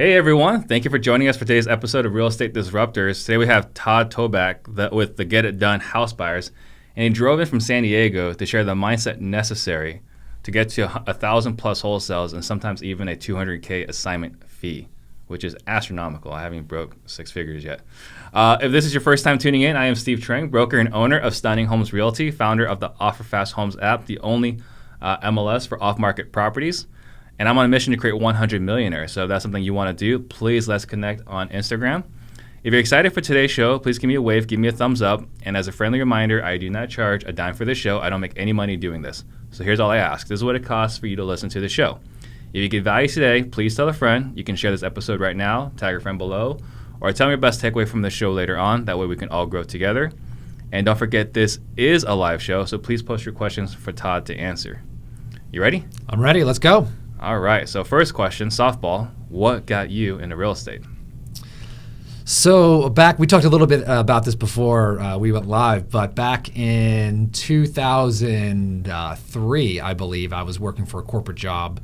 Hey everyone, thank you for joining us for today's episode of Real Estate Disruptors. Today we have Todd Toback with the Get It Done House Buyers, and he drove in from San Diego to share the mindset necessary to get to 1,000 plus wholesales and sometimes even a $200K assignment fee, which is astronomical. I haven't broke six figures yet. If this is your first time tuning in, I am Steve Trang, broker and owner of Stunning Homes Realty, founder of the Offer Fast Homes app, the only MLS for off-market properties. And I'm on a mission to create 100 millionaires. So if that's something you want to do, please let's connect on Instagram. If you're excited for today's show, please give me a wave, give me a thumbs up. And as a friendly reminder, I do not charge a dime for this show. I don't make any money doing this. So here's all I ask. This is what it costs for you to listen to the show. If you get value today, please tell a friend. You can share this episode right now, tag a friend below, or tell me your best takeaway from the show later on. That way we can all grow together. And don't forget, this is a live show, so please post your questions for Todd to answer. You ready? I'm ready. Let's go. All right. So first question, softball. What got you into real estate? So we talked a little bit about this before we went live, but back in 2003, I believe, I was working for a corporate job,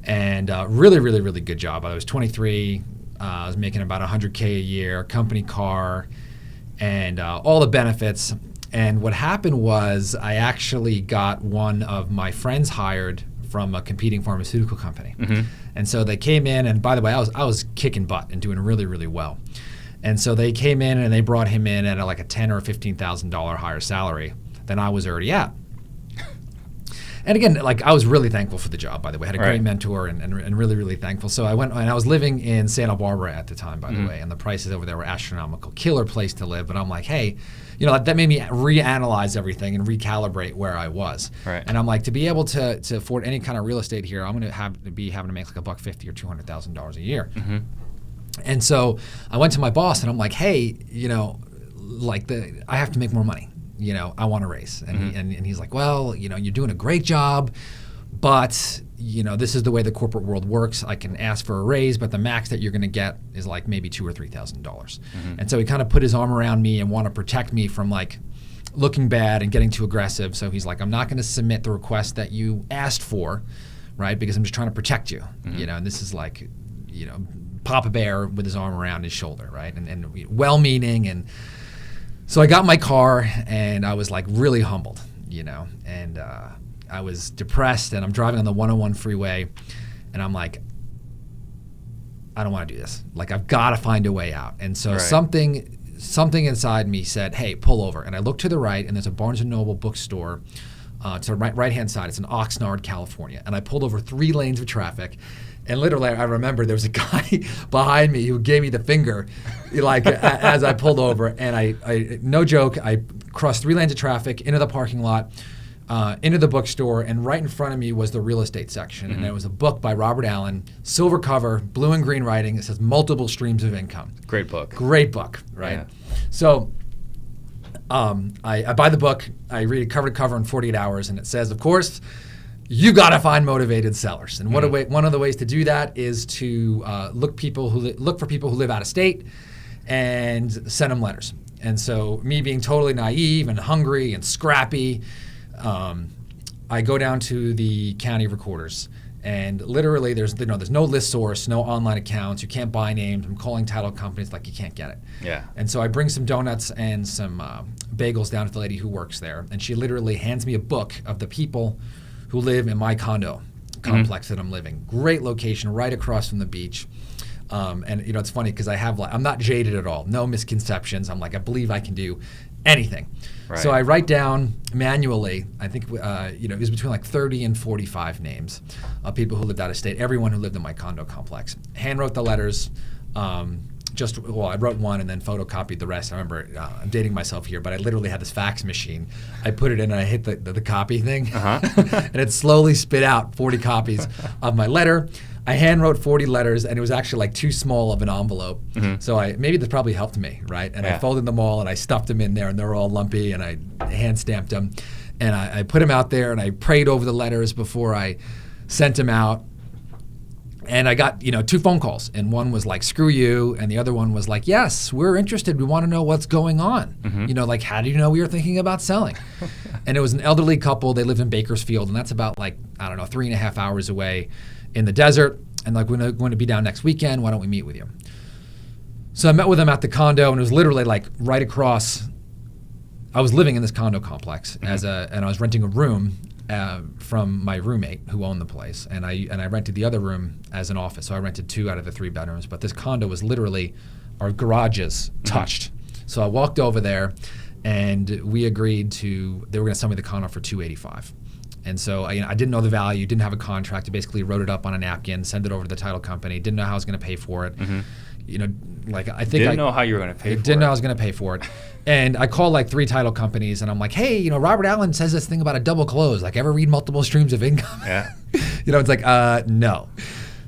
and really, really, really good job. I was 23. I was making about $100K a year, company car, and all the benefits. And what happened was I actually got one of my friends hired from a competing pharmaceutical company. And so they came in, and by the way, I was kicking butt and doing really, really well. And so they came in and they brought him in at like a $10,000 or $15,000 higher salary than I was already at. And again, like, I was really thankful for the job, by the way. I had a great mentor and really, really thankful. So I went, and I was living in Santa Barbara at the time, by the way, and the prices over there were astronomical. Killer place to live. But I'm like, hey, that made me reanalyze everything and recalibrate where I was. And I'm like, to be able to afford any kind of real estate here, I'm going to have to be having to make like $150,000 or $200,000 a year. And so I went to my boss and I'm like, hey, I have to make more money. I want to raise. And he's like, well, you're doing a great job, but this is the way the corporate world works. I can ask for a raise, but the max that you're going to get is like maybe $2,000 or $3,000. And so he kind of put his arm around me and want to protect me from like looking bad and getting too aggressive. So he's like, I'm not going to submit the request that you asked for, right? Because I'm just trying to protect you, and this is like, Papa Bear with his arm around his shoulder, right? And well-meaning. And so I got my car and I was like really humbled, and I was depressed, and I'm driving on the 101 freeway and I'm like, I don't want to do this. Like, I've got to find a way out. And so something inside me said, hey, pull over. And I look to the right, and there's a Barnes & Noble bookstore to the right-hand side. It's in Oxnard, California. And I pulled over 3 lanes of traffic. And literally, I remember there was a guy behind me who gave me the finger, like as I pulled over. And I no joke, I crossed 3 lanes of traffic into the parking lot, into the bookstore, and right in front of me was the real estate section. And it was a book by Robert Allen, silver cover, blue and green writing. It says Multiple Streams of Income. Great book. Great book, right? Yeah. So I buy the book. I read it cover to cover in 48 hours, and it says, of course, you got to find motivated sellers. And one of the ways to do that is to look for people who live out of state and send them letters. And so, me being totally naive and hungry and scrappy, I go down to the county recorders, and literally there's no list source, no online accounts. You can't buy names. I'm calling title companies, like, you can't get it. Yeah. And so I bring some donuts and some bagels down to the lady who works there, and she literally hands me a book of the people who live in my condo complex that I'm living. Great location, right across from the beach. And it's funny because I'm not jaded at all. No misconceptions. I'm like, I believe I can do anything. Right. So I write down manually, I think, it was between like 30 and 45 names of people who lived out of state, everyone who lived in my condo complex. Hand wrote the letters. I wrote one and then photocopied the rest. I remember, I'm dating myself here, but I literally had this fax machine. I put it in and I hit the copy thing, and it slowly spit out 40 copies of my letter. I hand wrote 40 letters, and it was actually like too small of an envelope. So maybe that probably helped me, right? And I folded them all and I stuffed them in there, and they were all lumpy, and I hand stamped them. And I put them out there, and I prayed over the letters before I sent them out. And I got, 2 phone calls, and one was like, screw you, and the other one was like, yes, we're interested. We want to know what's going on. Like, how do you know we were thinking about selling? And it was an elderly couple. They lived in Bakersfield, and that's about 3.5 hours away in the desert. and like, we're going to be down next weekend. Why don't we meet with you? So I met with him at the condo, and it was literally like right across. I was living in this condo complex and I was renting a room from my roommate who owned the place, and I rented the other room as an office. So I rented 2 out of the 3 bedrooms, but this condo was literally our garages touched. So I walked over there, and we agreed they were going to sell me the condo for $285. And so I didn't know the value, didn't have a contract. I basically wrote it up on a napkin, sent it over to the title company. Didn't know how I was going to pay for it. Like I think didn't know how you were going to pay for it. Didn't know I was going to pay for it. And I called like 3 title companies, and I'm like, hey, Robert Allen says this thing about a double close. Like, ever read multiple streams of income? Yeah. It's like, no.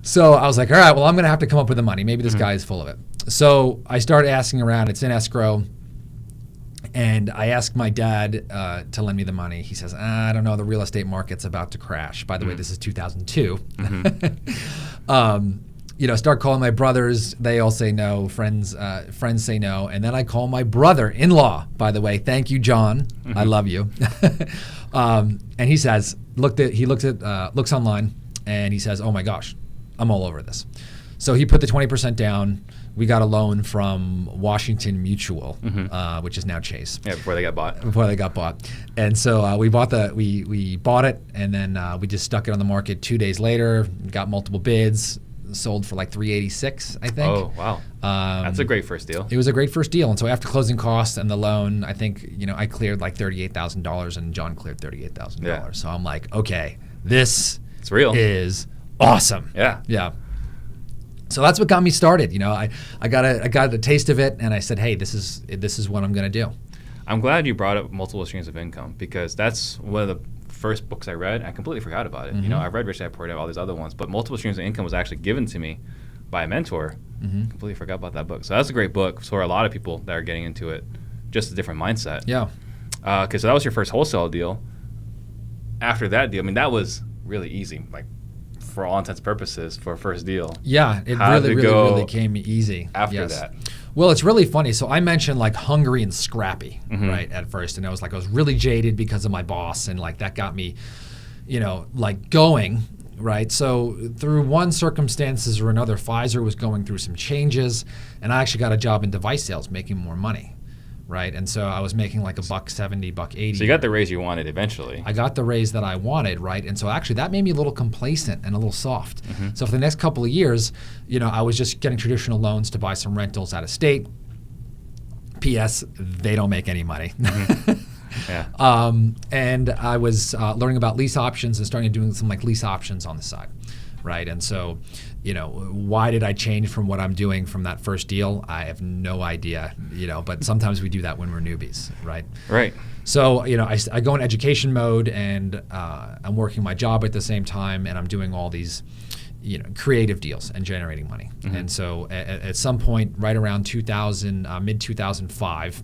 So I was like, all right, well, I'm going to have to come up with the money. Maybe this guy is full of it. So I started asking around. It's in escrow. And I asked my dad to lend me the money. He says, I don't know, the real estate market's about to crash. By the way, this is 2002. Start calling my brothers. They all say no. Friends say no. And then I call my brother-in-law, by the way. Thank you, John. I love you. And he says, looks online, and he says, oh my gosh, I'm all over this. So he put the 20% down. We got a loan from Washington Mutual, which is now Chase. Yeah, before they got bought. And so we bought it, and then we just stuck it on the market 2 days later. Got multiple bids, sold for like $386, I think. Oh wow, that's a great first deal. It was a great first deal, and so after closing costs and the loan, I think I cleared like $38,000, and John cleared $38,000. Yeah. So I'm like, okay, this it's real. Is awesome. Yeah. So that's what got me started. I got a taste of it, and I said, hey, this is what I'm going to do. I'm glad you brought up multiple streams of income, because that's one of the first books I read. I completely forgot about it. I've read Rich Dad Poor Dad, all these other ones, but multiple streams of income was actually given to me by a mentor. Completely forgot about that book. So that's a great book for a lot of people that are getting into it. Just a different mindset. Yeah. Okay, so that was your first wholesale deal. After that deal, that was really easy, like for all intents and purposes, for a first deal. Yeah, it really came easy. After that. Well, it's really funny. So I mentioned like hungry and scrappy, right, at first. And I was really jaded because of my boss, and like that got me, like going, right? So through one circumstances or another, Pfizer was going through some changes, and I actually got a job in device sales making more money. Right, and so I was making like $1.70, $1.80. So you got the raise you wanted eventually. I got the raise that I wanted, right? And so actually that made me a little complacent and a little soft. So for the next couple of years, I was just getting traditional loans to buy some rentals out of state. P.S. They don't make any money. Yeah. And I was learning about lease options and starting doing some like lease options on the side, right? And so, why did I change from what I'm doing from that first deal? I have no idea, but sometimes we do that when we're newbies, right? Right. So, I go in education mode, and I'm working my job at the same time, and I'm doing all these, creative deals and generating money. And so at some point, right around mid 2005,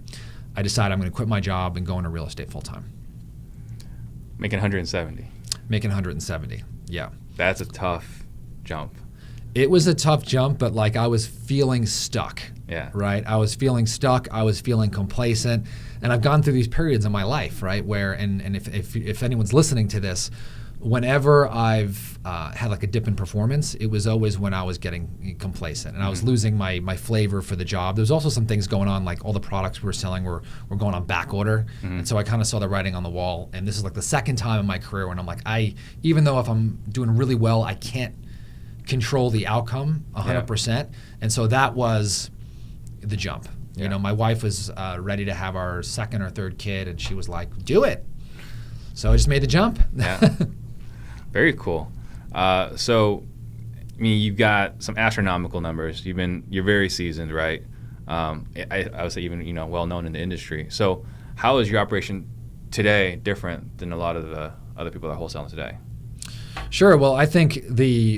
I decided I'm going to quit my job and go into real estate full time. Making 170. Making 170, yeah. That's a tough jump. It was a tough jump, but like I was feeling stuck. Yeah. Right? I was feeling stuck. I was feeling complacent. And I've gone through these periods in my life, right, where, and if anyone's listening to this, whenever I've had like a dip in performance, it was always when I was getting complacent and I was losing my flavor for the job. There was also some things going on, like all the products we were selling were going on back order. And so I kind of saw the writing on the wall. And this is like the second time in my career when I'm like, even though if I'm doing really well, I can't control the outcome 100%. Yeah. And so that was the jump. Yeah. My wife was ready to have our second or third kid, and she was like, do it. So I just made the jump. Yeah. Very cool. So, you've got some astronomical numbers. You're very seasoned, right? I would say even, well known in the industry. So how is your operation today different than a lot of the other people that are wholesaling today? Sure. Well, I think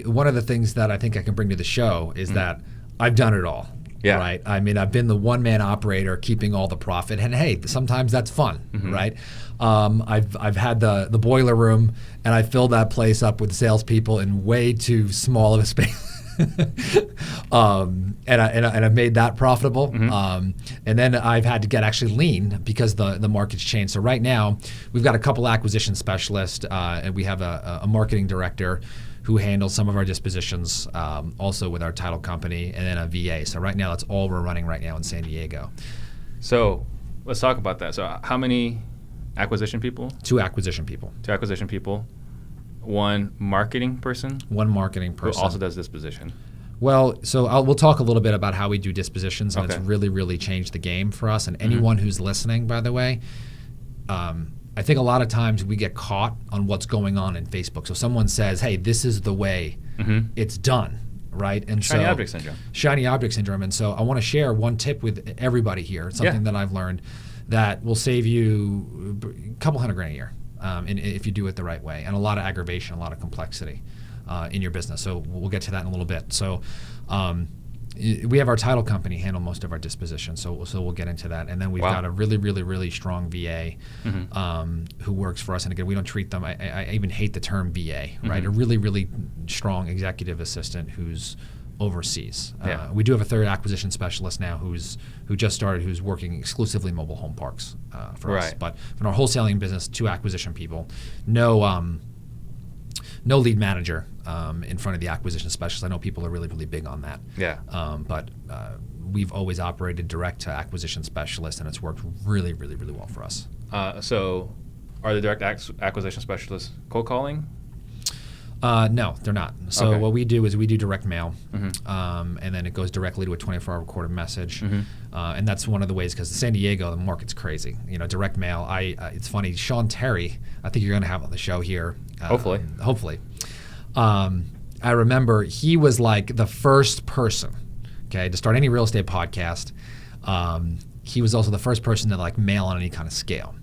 one of the things that I think I can bring to the show is that I've done it all. Yeah. Right. I've been the one-man operator keeping all the profit, and hey, sometimes that's fun, right? I've had the boiler room, and I filled that place up with salespeople in way too small of a space. And I've made that profitable. And then I've had to get actually lean because the market's changed. So right now we've got a couple acquisition specialists, and we have a marketing director who handles some of our dispositions, also with our title company, and then a VA. So right now, that's all we're running right now in San Diego. So let's talk about that. So how many acquisition people? 2 acquisition people. 2 acquisition people. 1 marketing person. 1 marketing person. Who also does disposition. Well, so we'll talk a little bit about how we do dispositions, and Okay. it's really, really changed the game for us. And anyone who's listening, by the way, I think a lot of times we get caught on what's going on in Facebook. So someone says, hey, this is the way it's done, right? And Shiny object syndrome. Shiny object syndrome. And so I want to share one tip with everybody here, something that I've learned that will save you a couple $100,000 a year if you do it the right way, and a lot of aggravation, a lot of complexity in your business. So we'll get to that in a little bit. So we have our title company handle most of our dispositions, so we'll get into that. And then we've got a really, really, really strong VA who works for us. And again, we don't treat them, I even hate the term VA, right? A really, really strong executive assistant who's overseas. We do have a 3rd acquisition specialist now who just started, who's working exclusively mobile home parks for us. But in our wholesaling business, 2 acquisition people, no lead manager in front of the acquisition specialist. I know people are really, really big on that. But we've always operated direct to acquisition specialists, and it's worked really, really, really well for us. So are the direct acquisition specialists cold calling? No, they're not. So what we do is we do direct mail, and then it goes directly to a 24-hour recorded message. And that's one of the ways, because San Diego, the market's crazy. Direct mail. It's funny, Sean Terry, I think you're going to have on the show here. Hopefully. I remember he was like the first person, to start any real estate podcast. He was also the first person to like mail on any kind of scale.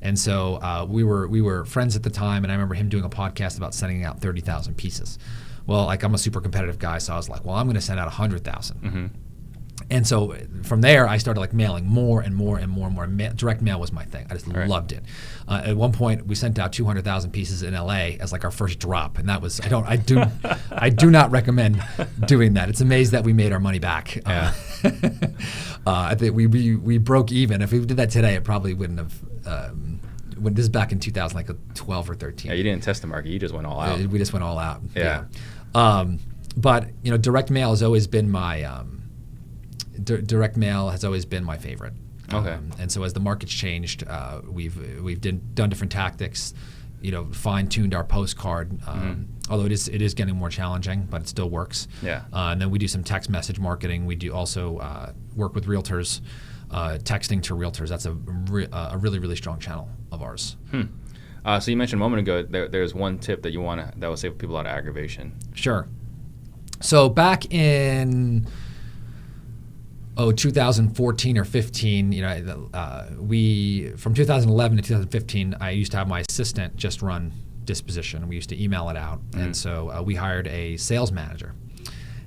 And so we were friends at the time, and I remember him doing a podcast about sending out 30,000 pieces. Well, like, I'm a super competitive guy, so I was like, well, I'm going to send out 100,000. And so from there, I started like mailing more and more and more and more. Direct mail was my thing. I just loved it. At one point, we sent out 200,000 pieces in LA as like our first drop, and that was I do not recommend doing that. It's amazing that we made our money back. I think we broke even. If we did that today, it probably wouldn't have. When this is back in 2012 or 13. Yeah, you didn't test the market. You just went all out. We just went all out. Yeah. But direct mail has always been my. Direct mail has always been my favorite. And so as the market's changed, we've done different tactics, fine-tuned our postcard, although it is getting more challenging, but it still works. And then we do some text message marketing. We do also work with realtors, texting to realtors. That's a really, really strong channel of ours. So you mentioned a moment ago there's one tip that that will save people a lot of aggravation. Sure. So back in 2014 or 15, from 2011 to 2015, I used to have my assistant just run disposition. We used to email it out. And so we hired a sales manager,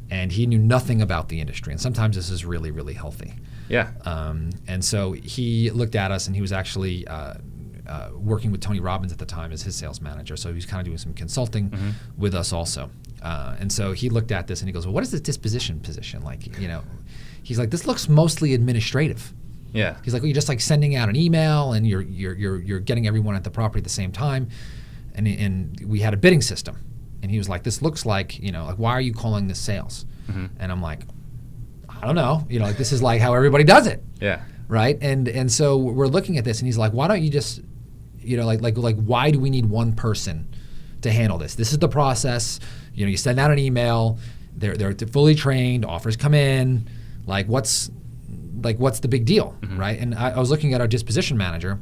and he knew nothing about the industry. And sometimes this is really, really healthy. And so he looked at us, and he was actually working with Tony Robbins at the time as his sales manager. So he was kind of doing some consulting with us also. And so he looked at this and he goes, well, what is this disposition position like? He's like, this looks mostly administrative. He's like, well, you're just like sending out an email and you're getting everyone at the property at the same time. And we had a bidding system. And he was like, this looks like, like, why are you calling this sales? And I'm like, I don't know. Like, this is like how everybody does it. Right. And so we're looking at this, and he's like, why don't you just, like why do we need one person to handle this? This is the process. You send out an email, they're fully trained, offers come in. Like, what's the big deal, right? And I was looking at our disposition manager,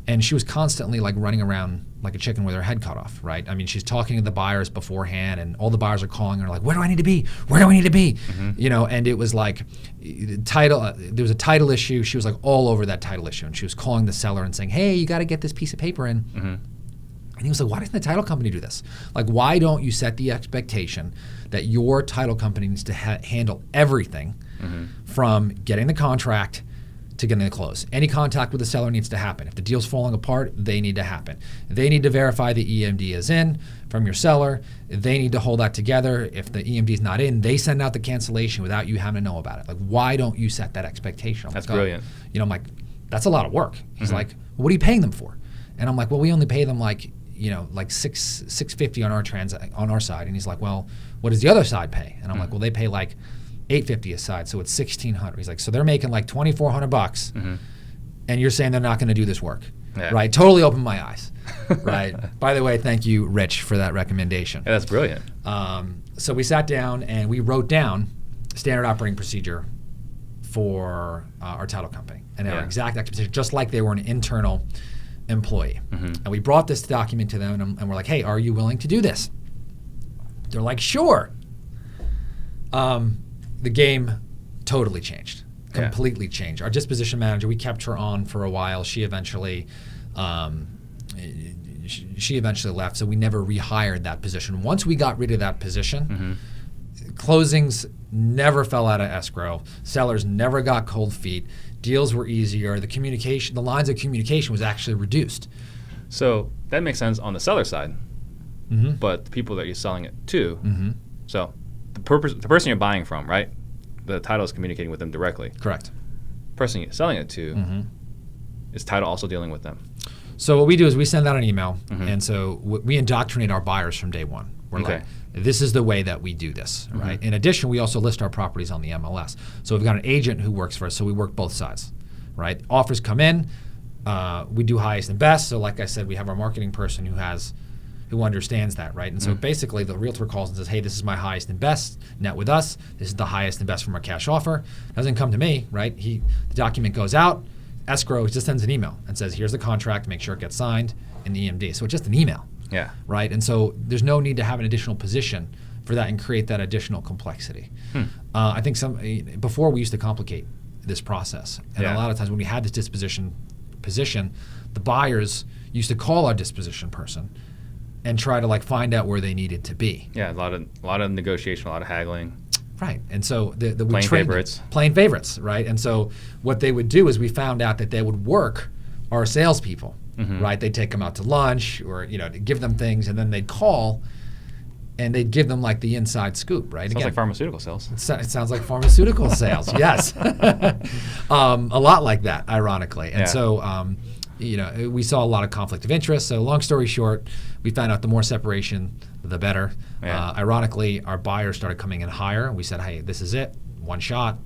and she was constantly like running around like a chicken with her head cut off, right? I mean, she's talking to the buyers beforehand, and all the buyers are calling her like, where do I need to be? Where do I need to be? And it was like there was a title issue. She was like all over that title issue, and she was calling the seller and saying, hey, you got to get this piece of paper in. And he was like, why doesn't the title company do this? Like, why don't you set the expectation that your title company needs to handle everything from getting the contract to getting the close? Any contact with the seller needs to happen. If the deal's falling apart, they need to happen. They need to verify the EMD is in from your seller. They need to hold that together. If the EMD is not in, they send out the cancellation without you having to know about it. Like, why don't you set that expectation? That's brilliant. I'm like, that's a lot of work. He's like, well, what are you paying them for? And I'm like, well, we only pay them like, like $650 on our side. And he's like, well, what does the other side pay? And I'm like, well, they pay like $850 a side, so it's $1,600. He's like, so they're making like $2,400, and you're saying they're not going to do this work, right? Totally opened my eyes, right? By the way, thank you, Rich, for that recommendation. Yeah, that's brilliant. So we sat down and we wrote down standard operating procedure for our title company and our exact expectation, just like they were an internal employee. And we brought this document to them, and we're like, hey, are you willing to do this? They're like, sure. The game totally changed, completely changed. Our disposition manager, we kept her on for a while. She eventually left, so we never rehired that position. Once we got rid of that position, closings never fell out of escrow. Sellers never got cold feet. Deals were easier. The lines of communication was actually reduced. So that makes sense on the seller side, but the people that you're selling it to. So the person you're buying from, right? The title is communicating with them directly. Correct. The person you're selling it to, is title also dealing with them? So what we do is we send out an email, and so we indoctrinate our buyers from day one. We're like, this is the way that we do this, right? In addition, we also list our properties on the MLS. So we've got an agent who works for us, so we work both sides, right? Offers come in, we do highest and best. So like I said, we have our marketing person who understands that, right? And so basically the realtor calls and says, hey, this is my highest and best net with us. This is the highest and best from our cash offer. Doesn't come to me, right? The document goes out, escrow just sends an email and says, here's the contract, make sure it gets signed in the EMD. So it's just an email, right? And so there's no need to have an additional position for that and create that additional complexity. I think before we used to complicate this process. And a lot of times when we had this disposition position, the buyers used to call our disposition person and try to find out where they needed to be. Yeah, a lot of negotiation, a lot of haggling. Right, and so Plain favorites, right? And so what they would do is we found out that they would work our salespeople, right? They'd take them out to lunch or give them things, and then they'd call, and they'd give them the inside scoop, right? Sounds like pharmaceutical sales. It sounds like pharmaceutical sales, yes. A lot like that, ironically, and so. We saw a lot of conflict of interest. So long story short, we found out the more separation, the better. Ironically, our buyers started coming in higher. We said, hey, this is it, one shot,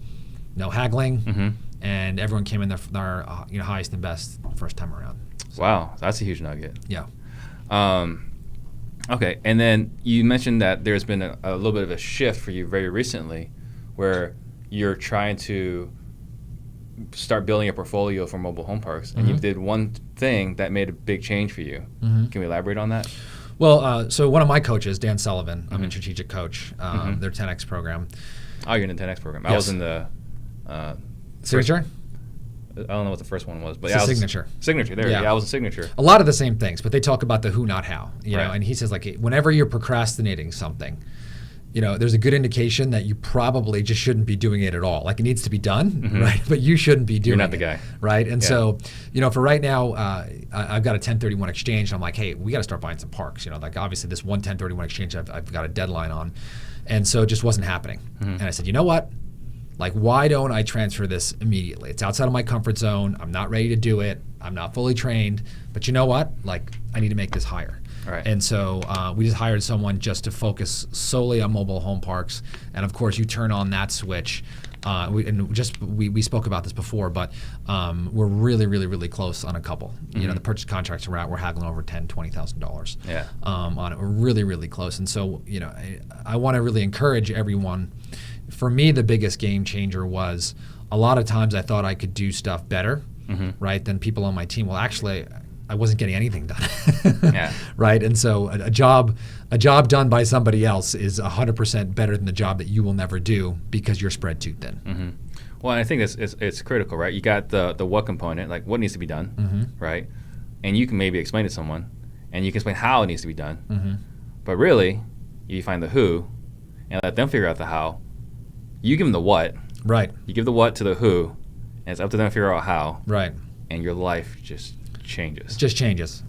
no haggling, and everyone came in their highest and best first time around. So, wow, that's a huge nugget. Yeah. Okay, and then you mentioned that there's been a little bit of a shift for you very recently where you're trying to start building a portfolio for mobile home parks, and you did one thing that made a big change for you. Can we elaborate on that? Well, so one of my coaches, Dan Sullivan, I'm a strategic coach, their 10X program. Oh, you're in the 10X program. Yes. I was in the Signature? I don't know what the first one was, but Signature. Signature, there. Yeah, I was in Signature. A lot of the same things, but they talk about the who, not how. You know, Right. and he says whenever you're procrastinating something, there's a good indication that you probably just shouldn't be doing it at all. It needs to be done, right? But you shouldn't be doing it. You're not the guy. Right? And so, for right now, I've got a 1031 exchange. And I'm like, hey, we got to start buying some parks. Obviously this one 1031 exchange I've got a deadline on. And so it just wasn't happening. And I said, you know what? Why don't I transfer this immediately? It's outside of my comfort zone. I'm not ready to do it. I'm not fully trained. But you know what? I need to make this higher. Right. And so we just hired someone just to focus solely on mobile home parks. And of course, you turn on that switch. We spoke about this before, but we're really, really, really close on a couple. The purchase contracts are out. We're haggling over $10,000, $20,000. Yeah. On it. We're really, really close. And so I want to really encourage everyone. For me, the biggest game changer was a lot of times I thought I could do stuff better, right, than people on my team. Well, actually, I wasn't getting anything done, right? And so a job done by somebody else is 100% better than the job that you will never do because you're spread too thin. Well, and I think it's critical, right? You got the what component, what needs to be done, right? And you can maybe explain to someone, and you can explain how it needs to be done. But really, you find the who, and let them figure out the how. You give them the what. Right. You give the what to the who, and it's up to them to figure out how. Right. And your life just changes. Just changes.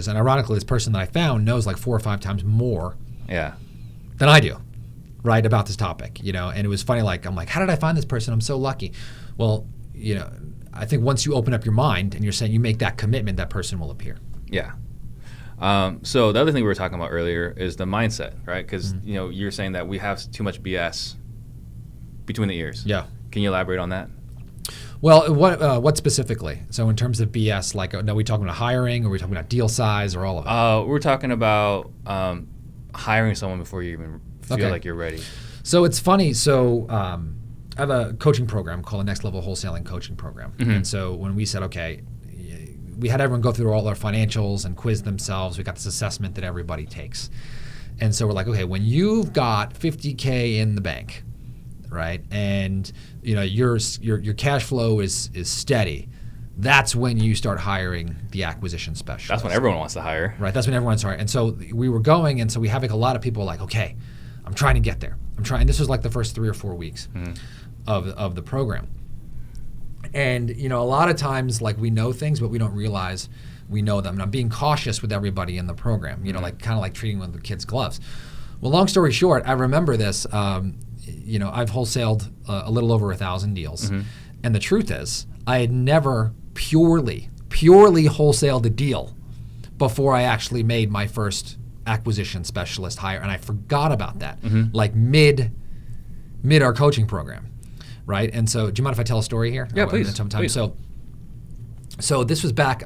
And ironically, this person that I found knows 4 or 5 times more than I do, right, about this topic, And it was funny, I'm like, how did I find this person? I'm so lucky. Well, I think once you open up your mind and you're saying you make that commitment, that person will appear. Yeah. So the other thing we were talking about earlier is the mindset, right? Because you're saying that we have too much BS between the ears. Yeah. Can you elaborate on that? Well, what specifically? So in terms of BS, like, are we talking about hiring, or are we talking about deal size, or all of it? We're talking about hiring someone before you even feel like you're ready. So it's funny. So I have a coaching program called the Next Level Wholesaling Coaching Program. Mm-hmm. And so when we said, okay, we had everyone go through all their financials and quiz themselves. We got this assessment that everybody takes. And so we're like, okay, when you've got $50K in the bank, right, and your cash flow is steady, that's when you start hiring the acquisition specialist. That's when everyone wants to hire. Right, that's when everyone's hiring. And so we were going, and so we have like a lot of people like, okay, I'm trying to get there. And this was like the first 3 or 4 weeks of the program. And a lot of times, like, we know things, but we don't realize we know them. And I'm being cautious with everybody in the program, like kind of like treating them with kids' gloves. Well, long story short, I remember this. I've wholesaled a little over 1,000 deals, and the truth is, I had never purely wholesaled a deal before I actually made my first acquisition specialist hire, and I forgot about that, like mid our coaching program, right? And so, do you mind if I tell a story here? Yeah, please. So this was back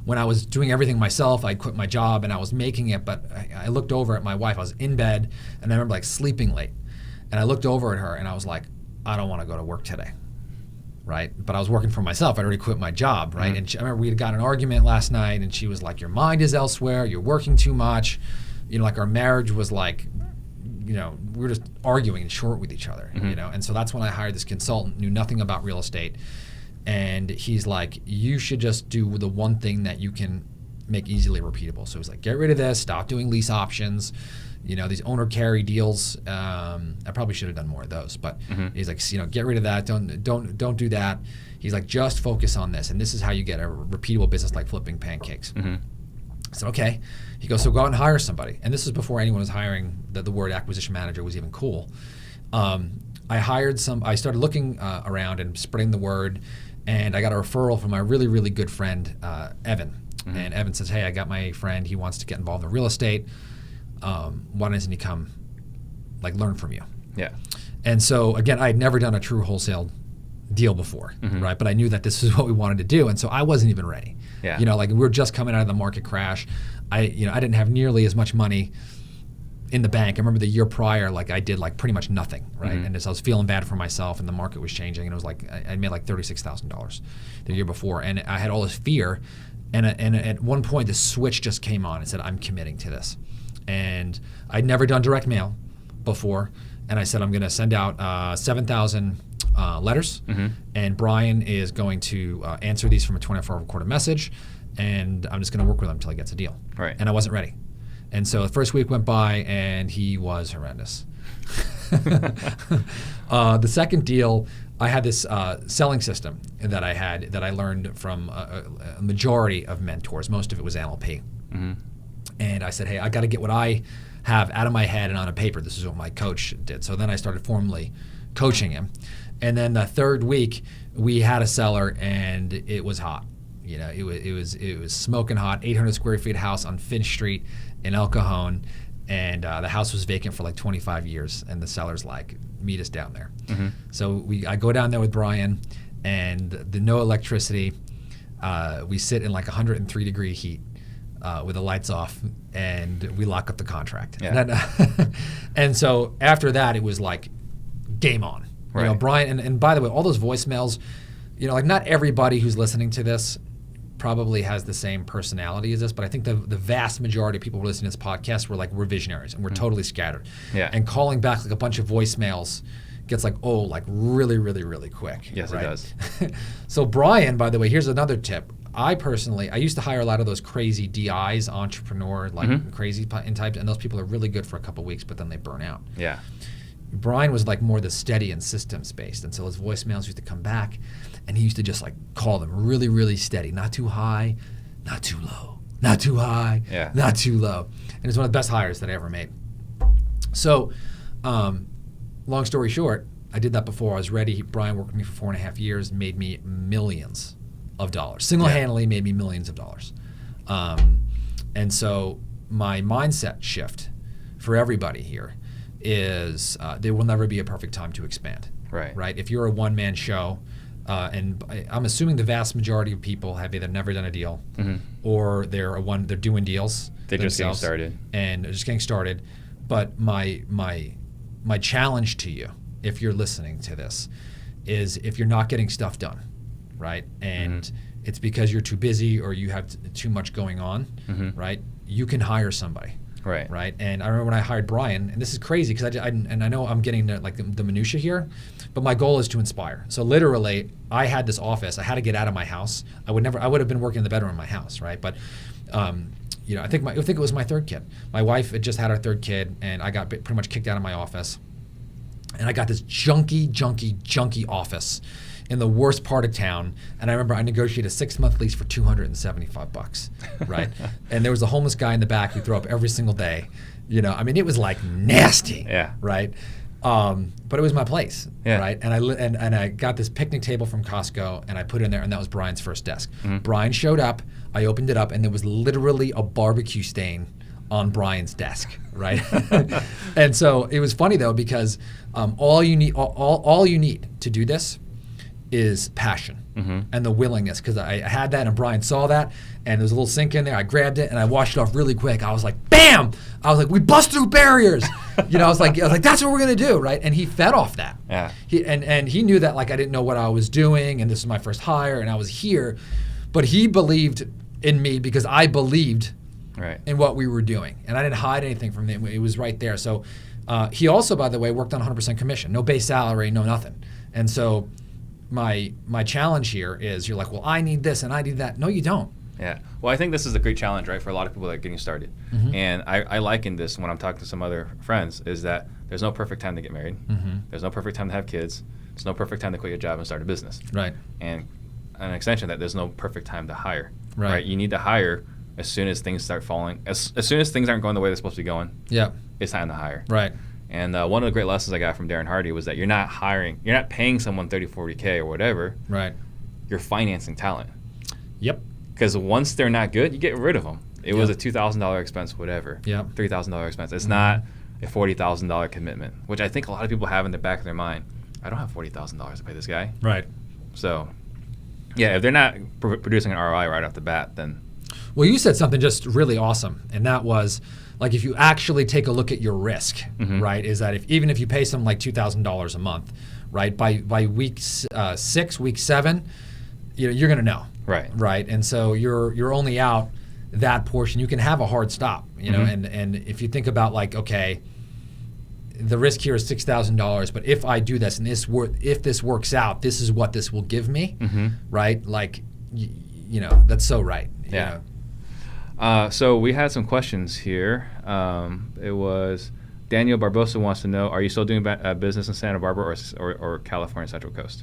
when I was doing everything myself. I quit my job and I was making it, but I looked over at my wife. I was in bed, and I remember like sleeping late, and I looked over at her and I was like, I don't want to go to work today, right? But I was working for myself. I'd already quit my job, right? And I remember we had got an argument last night, and she was like, your mind is elsewhere. You're working too much. Like our marriage was like, we were just arguing and short with each other, And so that's when I hired this consultant, knew nothing about real estate. And he's like, you should just do the one thing that you can make easily repeatable. So he's like, get rid of this, stop doing lease options, these owner carry deals. I probably should have done more of those, but he's like, get rid of that. Don't do that. He's like, just focus on this. And this is how you get a repeatable business like flipping pancakes. I said, okay. He goes, so go out and hire somebody. And this is before anyone was hiring, the word acquisition manager was even cool. I started looking around and spreading the word, and I got a referral from my really, really good friend, Evan. And Evan says, hey, I got my friend, he wants to get involved in real estate. Why doesn't he come, like, learn from you? Yeah. And so, again, I had never done a true wholesale deal before, right? But I knew that this is what we wanted to do, and so I wasn't even ready. Yeah. Like we were just coming out of the market crash. I didn't have nearly as much money in the bank. I remember the year prior, like I did like pretty much nothing, right? And as I was feeling bad for myself, and the market was changing, and it was like I made like $36,000 the year before, and I had all this fear. And at one point, the switch just came on and said, I'm committing to this. And I'd never done direct mail before, and I said, I'm going to send out 7,000 letters, and Brian is going to answer these from a 24-hour recorded message, and I'm just going to work with him until he gets a deal. Right. And I wasn't ready. And so the first week went by, and he was horrendous. The second deal, I had this selling system that I learned from a majority of mentors. Most of it was NLP. And I said, hey, I got to get what I have out of my head and on a paper. This is what my coach did. So then I started formally coaching him. And then the third week, we had a seller, and it was hot. It was smoking hot. 800 square feet house on Finch Street in El Cajon, and the house was vacant for like 25 years. And the seller's like, meet us down there. So I go down there with Brian, and the no electricity. We sit in like 103 degree heat with the lights off, and we lock up the contract. Yeah. And so after that, it was like game on. Right. Brian, and by the way, all those voicemails, like not everybody who's listening to this probably has the same personality as this, but I think the vast majority of people who listen to this podcast we're visionaries, and we're totally scattered. Yeah. And calling back like a bunch of voicemails gets like really, really, really quick. Yes, right? it does. So Brian, by the way, here's another tip. I used to hire a lot of those crazy DIs, entrepreneur, crazy types, and those people are really good for a couple weeks, but then they burn out. Yeah. Brian was like more the steady and systems based, and so his voicemails used to come back, and he used to just like call them really, really steady, not too high, not too low, not too high, not too low, and it's one of the best hires that I ever made. So, long story short, I did that before I was ready. Brian worked with me for 4.5 years, made me millions of dollars, single-handedly made me millions of dollars. And so my mindset shift for everybody here is there will never be a perfect time to expand. Right. If you're a one-man show, and I'm assuming the vast majority of people have either never done a deal, or they're doing deals. They're just getting started. And they're just getting started. But my challenge to you, if you're listening to this, is if you're not getting stuff done, right? And it's because you're too busy or you have too much going on, right? You can hire somebody. Right. And I remember when I hired Brian, and this is crazy because I know I'm getting the minutia here, but my goal is to inspire. So literally, I had this office. I had to get out of my house. I would have been working in the bedroom in my house, right? But I think it was my third kid. My wife had just had our third kid, and I got pretty much kicked out of my office. And I got this junky office in the worst part of town. And I remember I negotiated a 6-month lease for $275, right? And there was a homeless guy in the back who threw up every single day. It was like nasty, right? But it was my place, right? And I got this picnic table from Costco, and I put it in there, and that was Brian's first desk. Brian showed up, I opened it up, and there was literally a barbecue stain on Brian's desk, right? And so it was funny though, because all you need to do this is passion and the willingness, because I had that and Brian saw that, and there was a little sink in there. I grabbed it and I washed it off really quick. I was like, bam! I was like, we bust through barriers. I was like, that's what we're gonna do, right? And he fed off that. Yeah. He knew that I didn't know what I was doing, and this was my first hire, and I was here, but he believed in me because I believed in what we were doing, and I didn't hide anything from him. It was right there. So he also, by the way, worked on 100% commission, no base salary, no nothing. And so my challenge here is, you're like, well, I need this and I need that. No, you don't. Yeah. Well, I think this is a great challenge, right, for a lot of people that are getting started. And I liken this when I'm talking to some other friends, is that there's no perfect time to get married. There's no perfect time to have kids. There's no perfect time to quit your job and start a business. Right. And an extension of that, there's no perfect time to hire. Right. You need to hire as soon as things start falling. As soon as things aren't going the way they're supposed to be going, it's time to hire. Right. And one of the great lessons I got from Darren Hardy was that you're not paying someone 30, 40K or whatever. Right. You're financing talent. Yep. Because once they're not good, you get rid of them. It was a $2,000 expense, whatever. Yep. $3,000 expense. It's not a $40,000 commitment, which I think a lot of people have in the back of their mind. I don't have $40,000 to pay this guy. Right. So, yeah, if they're not producing an ROI right off the bat, then. Well, you said something just really awesome, and that was, if you actually take a look at your risk, right, is that even if you pay someone like $2,000 a month, right, by week 6, week 7, you're going to know. Right. And so you're only out that portion. You can have a hard stop, and if you think about okay, the risk here is $6,000, but if I do this and if this works out, this is what this will give me, right? That's so right. Yeah. So we had some questions here. It was Daniel Barbosa wants to know: are you still doing business in Santa Barbara or California Central Coast?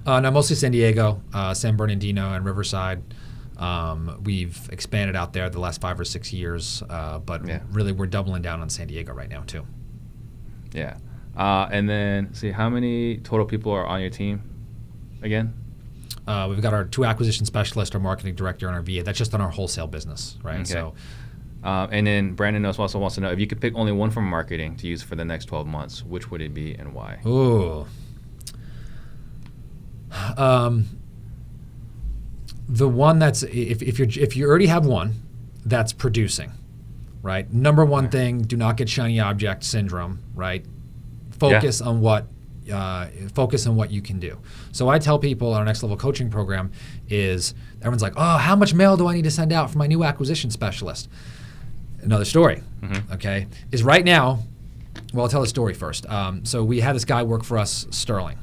No, mostly San Diego, San Bernardino, and Riverside. We've expanded out there the last 5 or 6 years, but really we're doubling down on San Diego right now too. Yeah. And then, see, how many total people are on your team again? We've got our 2 acquisition specialists, our marketing director, and our VA. That's just on our wholesale business, right? Okay. So, and then Brandon also wants to know, if you could pick only one from marketing to use for the next 12 months, which would it be and why? Ooh. The one that's, if you already have one that's producing, right? Number one thing, do not get shiny object syndrome, right? Focus on what you can do. So I tell people our next level coaching program is, everyone's like, oh, how much mail do I need to send out for my new acquisition specialist? Another story, okay, is right now, well, I'll tell the story first. So we had this guy work for us, Sterling.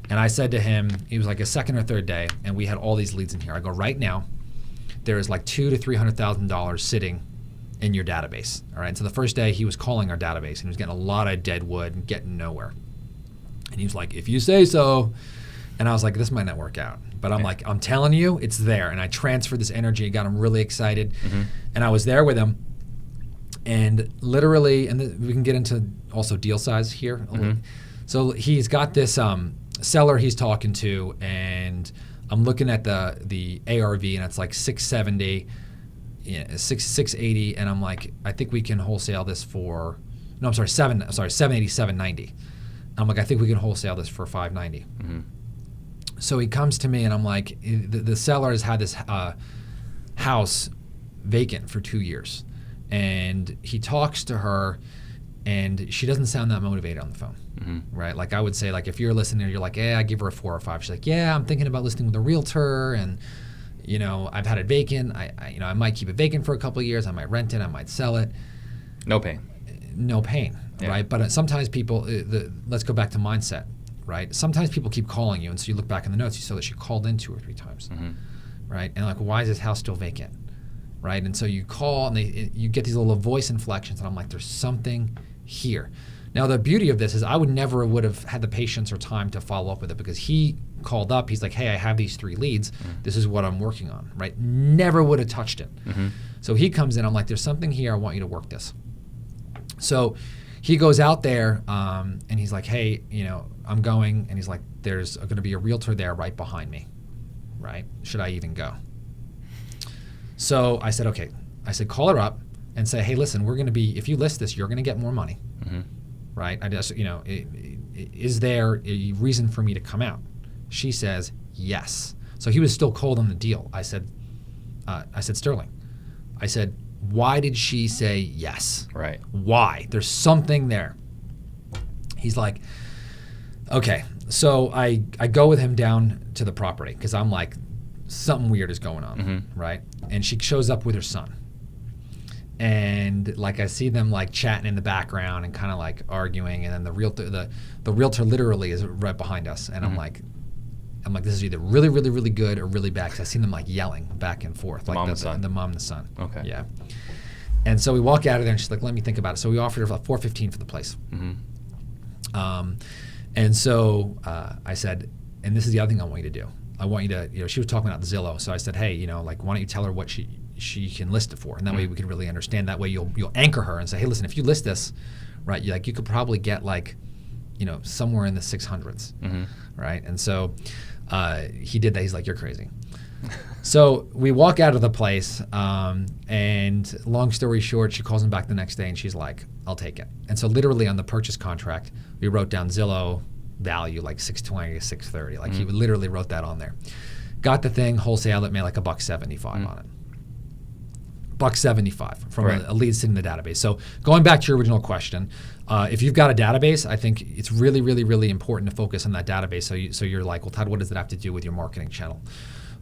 And I said to him, he was like a second or third day, and we had all these leads in here. I go, right now, there is $200,000 to $300,000 sitting in your database. All right. And so the first day he was calling our database and he was getting a lot of dead wood and getting nowhere. And he was like, if you say so. And I was like, this might not work out. But I'm like, I'm telling you, it's there. And I transferred this energy, got him really excited. And I was there with him. And literally, and we can get into also deal size here. So he's got this seller he's talking to, and I'm looking at the ARV, and it's like 670. 680, and I'm like, I think we can wholesale this for, no, I'm sorry, 780, 790. I'm like, I think we can wholesale this for 590. So he comes to me, and I'm like, the seller has had this house vacant for 2 years, and he talks to her, and she doesn't sound that motivated on the phone, right? Like I would say, like if you're listening, you're like, I give her a 4 or 5. She's like, I'm thinking about listing with a realtor, and I've had it vacant. I might keep it vacant for a couple of years. I might rent it. I might sell it. No pain, right? But sometimes people, let's go back to mindset, right? Sometimes people keep calling you, and so you look back in the notes, you saw that she called in 2 or 3 times, right? And like, why is this house still vacant, right? And so you call, and you get these little voice inflections, and I'm like, there's something here. Now the beauty of this is I would have had the patience or time to follow up with it, because he called up, he's like, hey, I have these 3 leads, this is what I'm working on, right? Never would have touched it. So he comes in, I'm like, there's something here, I want you to work this. So he goes out there, and he's like, hey, I'm going, and he's like, there's going to be a realtor there right behind me, right? Should I even go? So I said, okay. I said, call her up and say, hey, listen, if you list this, you're going to get more money, right? I just, is there a reason for me to come out? She says, yes. So he was still cold on the deal. I said, Sterling, I said, why did she say yes? Right. Why? There's something there. He's like, okay. So I go with him down to the property, because I'm like, something weird is going on, right? And she shows up with her son. And like I see them like chatting in the background and kind of like arguing, and then the realtor literally is right behind us, and I'm like, this is either really, really, really good or really bad, because I seen them like yelling back and forth, like the mom and the son. Okay. Yeah. And so we walk out of there, and she's like, let me think about it. So we offered her like $415 for the place. And so I said, and this is the other thing I want you to do. I want you to, she was talking about Zillow. So I said, hey, like, why don't you tell her what she can list it for? And that way we can really understand. That way you'll anchor her and say, hey, listen, if you list this, right, you could probably get like, somewhere in the 600s, right? And so he did that. He's like, you're crazy. So we walk out of the place, and long story short, she calls him back the next day, and she's like, I'll take it. And so literally on the purchase contract, we wrote down Zillow value like 620 to 630. Like he literally wrote that on there. Got the thing, wholesale it, made like $175 on it. $175 from a lead sitting in the database. So going back to your original question, if you've got a database, I think it's really, really, really important to focus on that database. So you're like, well, Todd, what does it have to do with your marketing channel?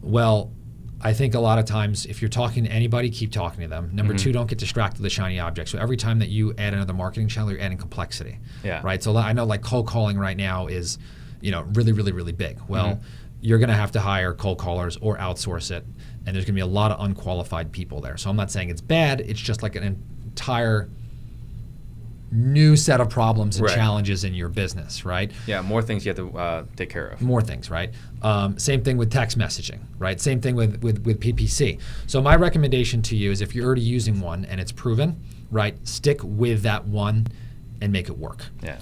Well, I think a lot of times if you're talking to anybody, keep talking to them. Number 2, don't get distracted with the shiny object. So every time that you add another marketing channel, you're adding complexity. Yeah. Right. So I know like cold calling right now is, really, really, really big. Well, you're going to have to hire cold callers or outsource it, and there's going to be a lot of unqualified people there. So I'm not saying it's bad. It's just like an entire new set of problems and challenges in your business, right? Yeah, more things you have to take care of. More things, right? Same thing with text messaging, right? Same thing with PPC. So my recommendation to you is if you're already using one and it's proven, right, stick with that one and make it work. Yeah.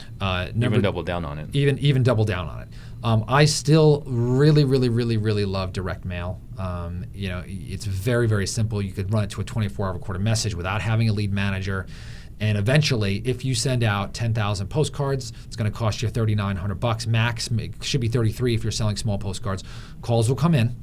Even double down on it. Even double down on it. I still really, really, really, really love direct mail. It's very, very simple. You could run it to a 24-hour recorded message without having a lead manager. And eventually, if you send out 10,000 postcards, it's going to cost you $3,900 max. It should be $33 if you're selling small postcards. Calls will come in.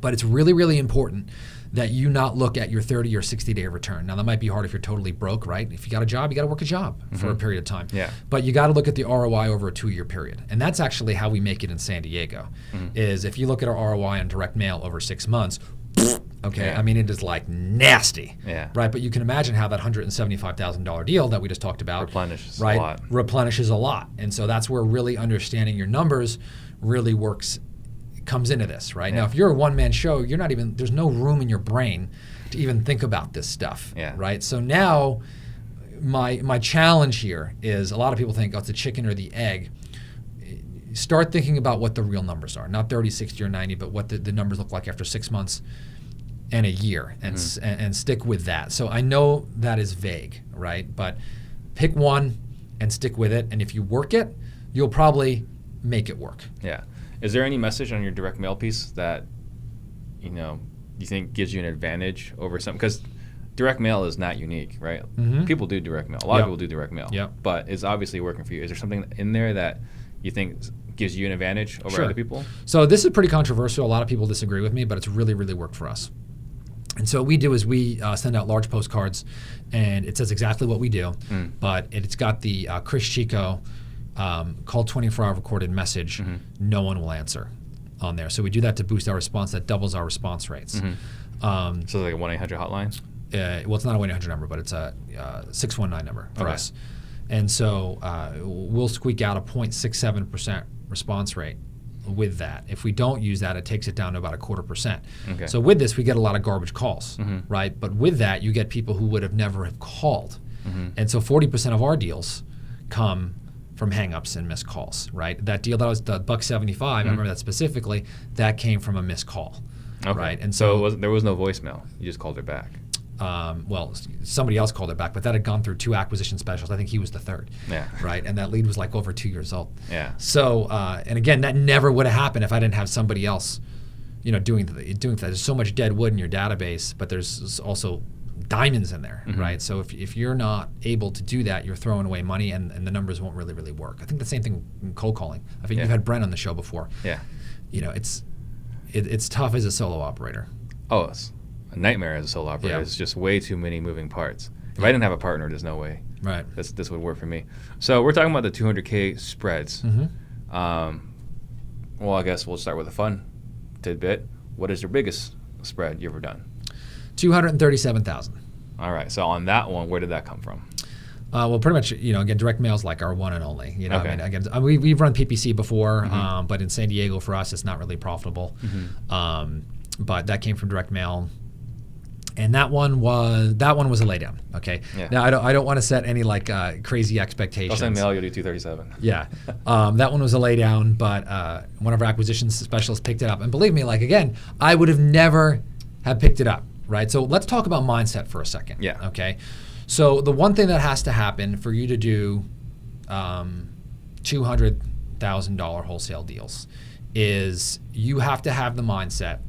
But it's really, really important that you not look at your 30 or 60-day return. Now, that might be hard if you're totally broke, right? If you got a job, you got to work a job for a period of time. Yeah. But you got to look at the ROI over a 2-year period. And that's actually how we make it in San Diego, is if you look at our ROI on direct mail over 6 months, okay, I mean, it is like nasty, right? But you can imagine how that $175,000 deal that we just talked about replenishes a lot. And so that's where really understanding your numbers really comes into this, right? Now, if you're a one-man show, there's no room in your brain to even think about this stuff, right? So now my challenge here is a lot of people think, it's the chicken or the egg. Start thinking about what the real numbers are, not 30, 60, or 90, but what the numbers look like after 6 months and a year, and stick with that. So I know that is vague, right? But pick one and stick with it. And if you work it, you'll probably make it work. Yeah. Is there any message on your direct mail piece that, you think gives you an advantage over something? Because direct mail is not unique, right? People do direct mail. A lot of people do direct mail. But it's obviously working for you. Is there something in there that you think gives you an advantage over other people? So this is pretty controversial. A lot of people disagree with me, but it's really, really worked for us. And so what we do is we send out large postcards, and it says exactly what we do, but it's got the Chris Chico call 24-hour recorded message, no one will answer on there. So we do that to boost our response. That doubles our response rates. So it's like a 1-800 hotline? Well, it's not a 1-800 number, but it's a 619 number for us. And so we'll squeak out a 0.67% response rate with that. If we don't use that, it takes it down to about 0.25%. So with this, we get a lot of garbage calls, right? But with that, you get people who would have never have called. And so 40% of our deals come from hangups and missed calls, right? That deal that was the $1.75, I remember that specifically, that came from a missed call, right? And so there was no voicemail. You just called it back. Well, somebody else called it back, but that had gone through 2 acquisition specialists. I think he was the 3rd. Right, and that lead was like over 2 years old. So, and again, that never would have happened if I didn't have somebody else, doing that. There's so much dead wood in your database, but there's also diamonds in there, right? So if you're not able to do that, you're throwing away money, and the numbers won't really, really work. I think the same thing in cold calling. I think you've had Brent on the show before. It's tough as a solo operator. Oh, it's a nightmare as a solo operator. It's just way too many moving parts. If I didn't have a partner, there's no way this would work for me. So we're talking about the 200K spreads. Well, I guess we'll start with a fun tidbit. What is your biggest spread you ever done? 237,000. All right. So on that one, where did that come from? Well, pretty much, again, direct mail is like our one and only. We've run PPC before, but in San Diego for us, it's not really profitable. But that came from direct mail. And that one was a laydown. Okay. Now I don't want to set any crazy expectations. I'll send mail. You'll do 237. That one was a laydown, but one of our acquisition specialists picked it up, and believe me, again, I would have never have picked it up. Right. So let's talk about mindset for a second. Okay. So the one thing that has to happen for you to do $200,000 wholesale deals is you have to have the mindset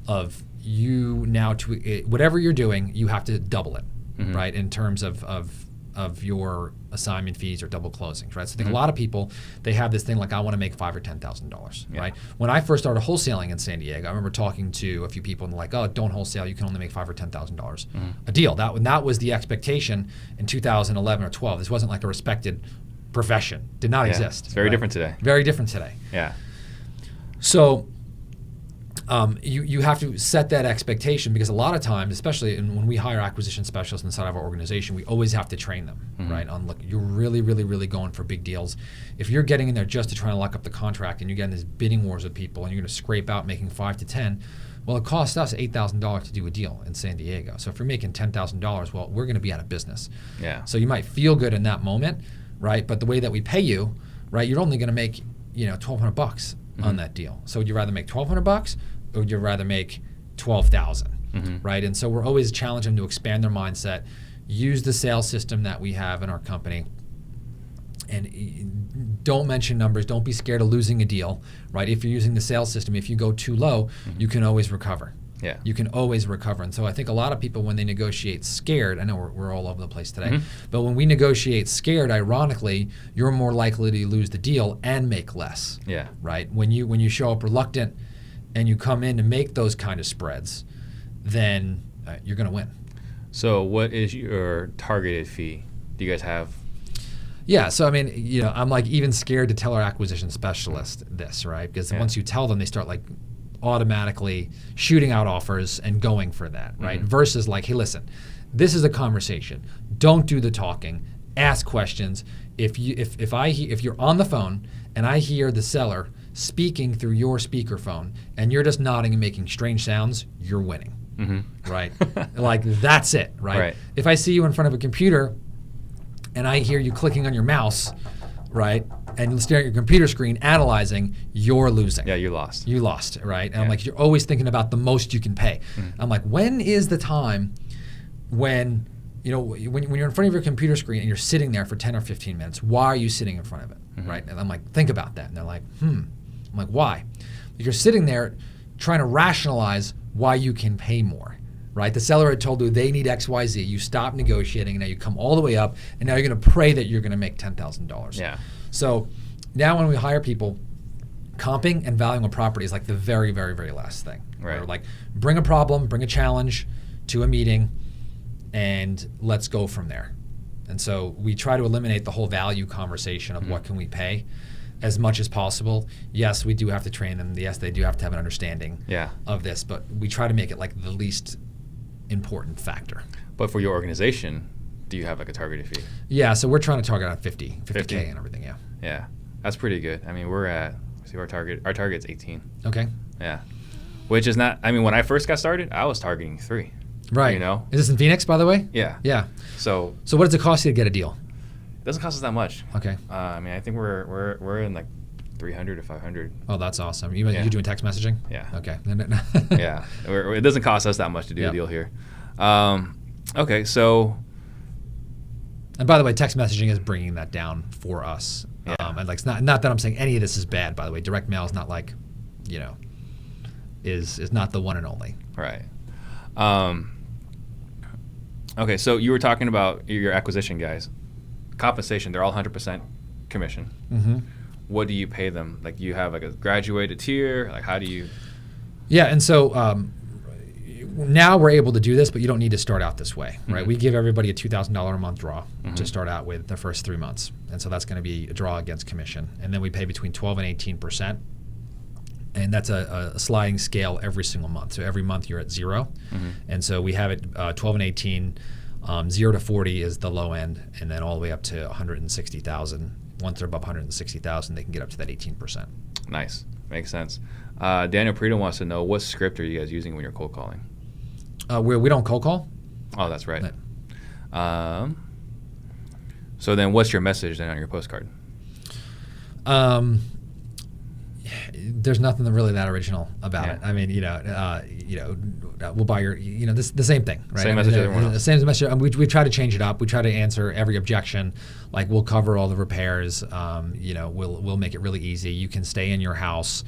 of you now to whatever you're doing, you have to double it, right? In terms of your assignment fees or double closings, right? So I think a lot of people, they have this thing like, I want to make $5,000 or $10,000, right? When I first started wholesaling in San Diego, I remember talking to a few people and they're like, oh, don't wholesale, you can only make $5,000 or $10,000 a deal. That was the expectation in 2011 or 12. This wasn't like a respected profession. Did not exist. It's very different today. Very different today. So you have to set that expectation, because a lot of times, especially when we hire acquisition specialists inside of our organization, we always have to train them, right? On look, you're really, really, really going for big deals. If you're getting in there just to try and lock up the contract and you're getting these bidding wars with people and you're going to scrape out making 5 to 10, well, it costs us $8,000 to do a deal in San Diego. So if you're making $10,000, well, we're going to be out of business. So you might feel good in that moment, right? But the way that we pay you, right, you're only going to make $1,200 on that deal. So would you rather make $1,200? Or would you rather make $12,000, right? And so we're always challenging them to expand their mindset, use the sales system that we have in our company, and don't mention numbers. Don't be scared of losing a deal, right? If you're using the sales system, if you go too low, you can always recover. You can always recover. And so I think a lot of people, when they negotiate scared, I know we're all over the place today, but when we negotiate scared, ironically, you're more likely to lose the deal and make less, right? When you show up reluctant and you come in to make those kind of spreads, then you're going to win. So what is your targeted fee? Do you guys have? So I mean, I'm even scared to tell our acquisition specialist this, right? Because once you tell them, they start automatically shooting out offers and going for that, right? Versus hey, listen, this is a conversation. Don't do the talking. Ask questions. If you're on the phone and I hear the seller speaking through your speakerphone and you're just nodding and making strange sounds, you're winning, right? That's it, right? If I see you in front of a computer and I hear you clicking on your mouse, right, and staring at your computer screen analyzing, you're losing. You lost. You lost, right? And I'm you're always thinking about the most you can pay. I'm when is the time when when you're in front of your computer screen and you're sitting there for 10 or 15 minutes, why are you sitting in front of it, right? And I'm think about that. And they're I'm why? You're sitting there trying to rationalize why you can pay more, right? The seller had told you they need X, Y, Z. You stop negotiating, and now you come all the way up, and now you're going to pray that you're going to make $10,000. Yeah. So now when we hire people, comping and valuing a property is like the very, very, very last thing. Right. We're like, bring a problem, bring a challenge to a meeting, and let's go from there. And so we try to eliminate the whole value conversation of what can we pay as much as possible. Yes, we do have to train them. Yes, they do have to have an understanding of this, but we try to make it like the least important factor. But for your organization, do you have like a targeted fee? Yeah, so we're trying to target on 50K and everything, Yeah, that's pretty good. I mean, we're at, see our target's 18. Okay. Yeah, which is not, I mean, when I first got started, I was targeting 3. Right. You know? Is this in Phoenix, by the way? Yeah. Yeah. So what does it cost you to get a deal? It doesn't cost us that much. Okay. I mean, I think we're in like 300 to 500. Oh, that's awesome. You doing text messaging? Yeah. Okay. Yeah. It doesn't cost us that much to do a deal here. Okay. So. And by the way, text messaging is bringing that down for us. Yeah. And like, it's not that I'm saying any of this is bad, by the way. Direct mail is not like, is not the one and only. Right. Okay, so you were talking about your acquisition guys. Compensation, they're all 100% commission. Mm-hmm. What do you pay them? Like, you have like a graduated tier? Like, how do you? Yeah, and so now we're able to do this, but you don't need to start out this way, right? Mm-hmm. We give everybody a $2,000 a month draw to start out with the first 3 months. And so that's going to be a draw against commission. And then we pay between 12 and 18%. And that's a sliding scale every single month. So every month you're at 0. Mm-hmm. And so we have it 12 and 18. 0 to 40 is the low end, and then all the way up to 160,000. Once they're above 160,000, they can get up to that 18%. Nice. Makes sense. Daniel Perito wants to know, what script are you guys using when you're cold calling? We don't cold call. Oh, that's right. No. So then what's your message then on your postcard? There's nothing really that original about it. I mean, we'll buy your, the same thing, right? Same message as everyone else. The same message. We try to change it up. We try to answer every objection. Like, we'll cover all the repairs. We'll make it really easy. You can stay in your house.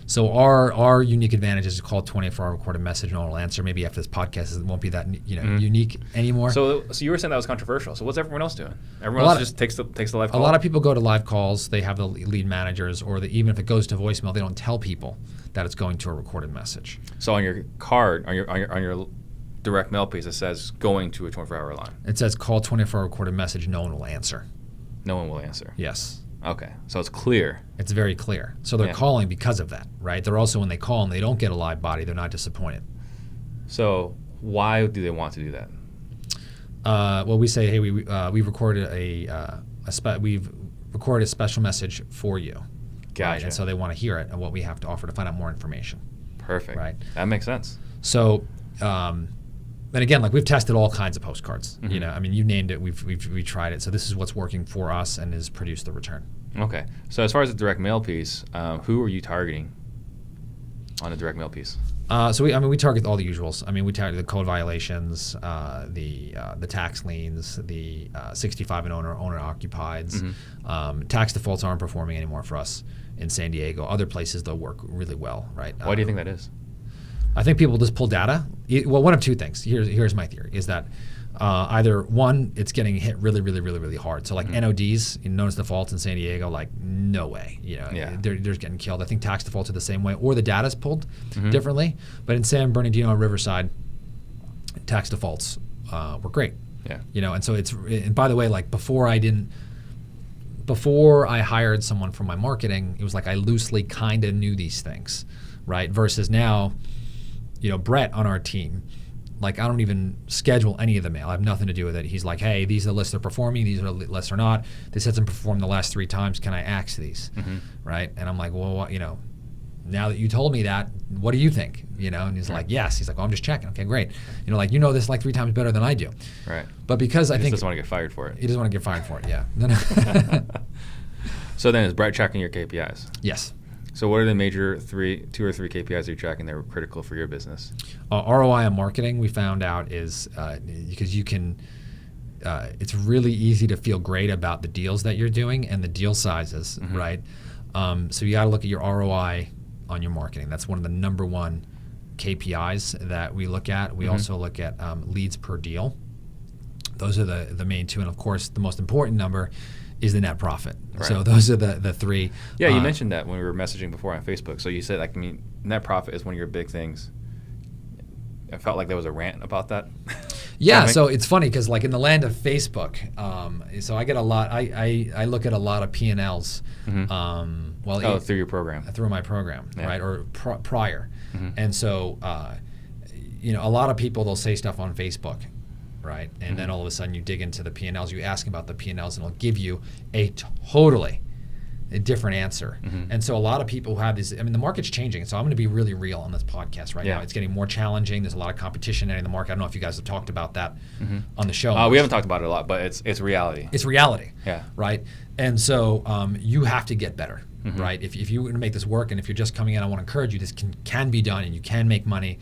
So our unique advantage is to call 24-hour recorded message, and it'll answer. Maybe after this podcast, it won't be that unique anymore. So you were saying that was controversial. So what's everyone else doing? Everyone else just takes the live call? A lot of people go to live calls. They have the lead managers, or even if it goes to voicemail, they don't tell people that it's going to a recorded message. So on your card, on your direct mail piece, it says going to a 24-hour line. It says call 24-hour recorded message. No one will answer. No one will answer. Yes. Okay, so it's clear. It's very clear. So they're calling because of that, right? They're also, when they call and they don't get a live body, they're not disappointed. So why do they want to do that? Well, we say, hey, we've recorded we've recorded a special message for you. Gotcha. Right? And so they want to hear it and what we have to offer to find out more information. Perfect. Right. That makes sense. So, and again, like, we've tested all kinds of postcards. Mm-hmm. I mean, you named it. We've tried it. So this is what's working for us and has produced the return. Okay. So as far as the direct mail piece, who are you targeting on the direct mail piece? So we target all the usuals. I mean, we target the code violations, the tax liens, the 65 and owner occupieds. Mm-hmm. Tax defaults aren't performing anymore for us in San Diego. Other places they'll work really well, right? Why do you think that is? I think people just pull data. Well, one of two things. Here's my theory: is that either one, it's getting hit really, really, really, really hard. So like NODs, notice defaults in San Diego, like no way. They're just getting killed. I think tax defaults are the same way, or the data's pulled differently. But in San Bernardino and Riverside, tax defaults were great. Yeah. And so and by the way, like before I hired someone for my marketing, it was like I loosely kind of knew these things, right? Versus now, Brett on our team, like, I don't even schedule any of the mail. I have nothing to do with it. He's like, hey, these are the lists they're performing. These are the lists they're not. This hasn't performed the last 3 times. Can I axe these? Right? And I'm like, well, now that you told me that, what do you think? And he's like, yes. He's like, oh, I'm just checking. Okay, great. This like 3 times better than I do. Right. But because I think he doesn't want to get fired for it. He doesn't want to get fired for it. Yeah. So then, is Brett tracking your KPIs? Yes. So what are the major 2 or 3 KPIs you're tracking that were critical for your business? ROI on marketing, we found out, is because you can. It's really easy to feel great about the deals that you're doing and the deal sizes, right? So you got to look at your ROI on your marketing. That's one of the number one KPIs that we look at. We also look at leads per deal. Those are the main two. And of course, the most important number is the net profit. Right. So those are the three. Yeah, you mentioned that when we were messaging before on Facebook. So you said, like, I mean, net profit is one of your big things. I felt like there was a rant about that. Yeah, so it's funny because like in the land of Facebook, so I get a lot. I look at a lot of P&Ls. Through your program. Through my program, right, or prior, and so a lot of people, they'll say stuff on Facebook, right, and then all of a sudden you dig into the P&Ls, you ask about the P&Ls, and it'll give you a totally different answer. And so a lot of people have these. I mean, the market's changing, so I'm going to be really real on this podcast right now. It's getting more challenging. There's a lot of competition in the market. I don't know if you guys have talked about that on the show. We haven't talked about it a lot, but it's reality. It's reality. Yeah. Right. And so you have to get better. Right. If you want to make this work, and if you're just coming in, I want to encourage you. This can be done, and you can make money.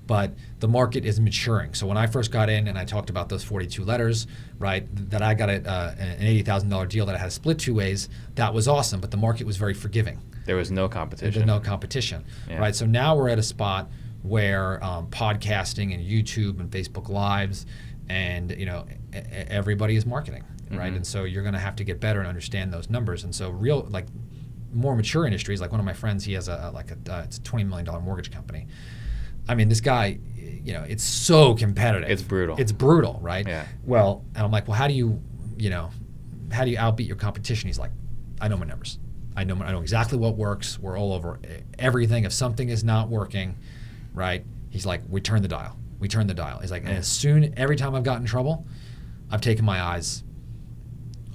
But the market is maturing. So when I first got in and I talked about those 42 letters, right, that I got an $80,000 deal that I had to split two ways, that was awesome. But the market was very forgiving. There was no competition. There's no competition, right? So now we're at a spot where podcasting and YouTube and Facebook Lives and everybody is marketing, right? And so you're going to have to get better and understand those numbers. And so more mature industries, like one of my friends, he has it's a $20 million mortgage company. I mean, this guy, it's so competitive. It's brutal. It's brutal, right? Yeah. Well, and I'm like, well, how do you outbeat your competition? He's like, I know my numbers. I know exactly what works. We're all over everything. If something is not working, right? He's like, we turn the dial. He's like, and every time I've gotten in trouble, I've taken my eyes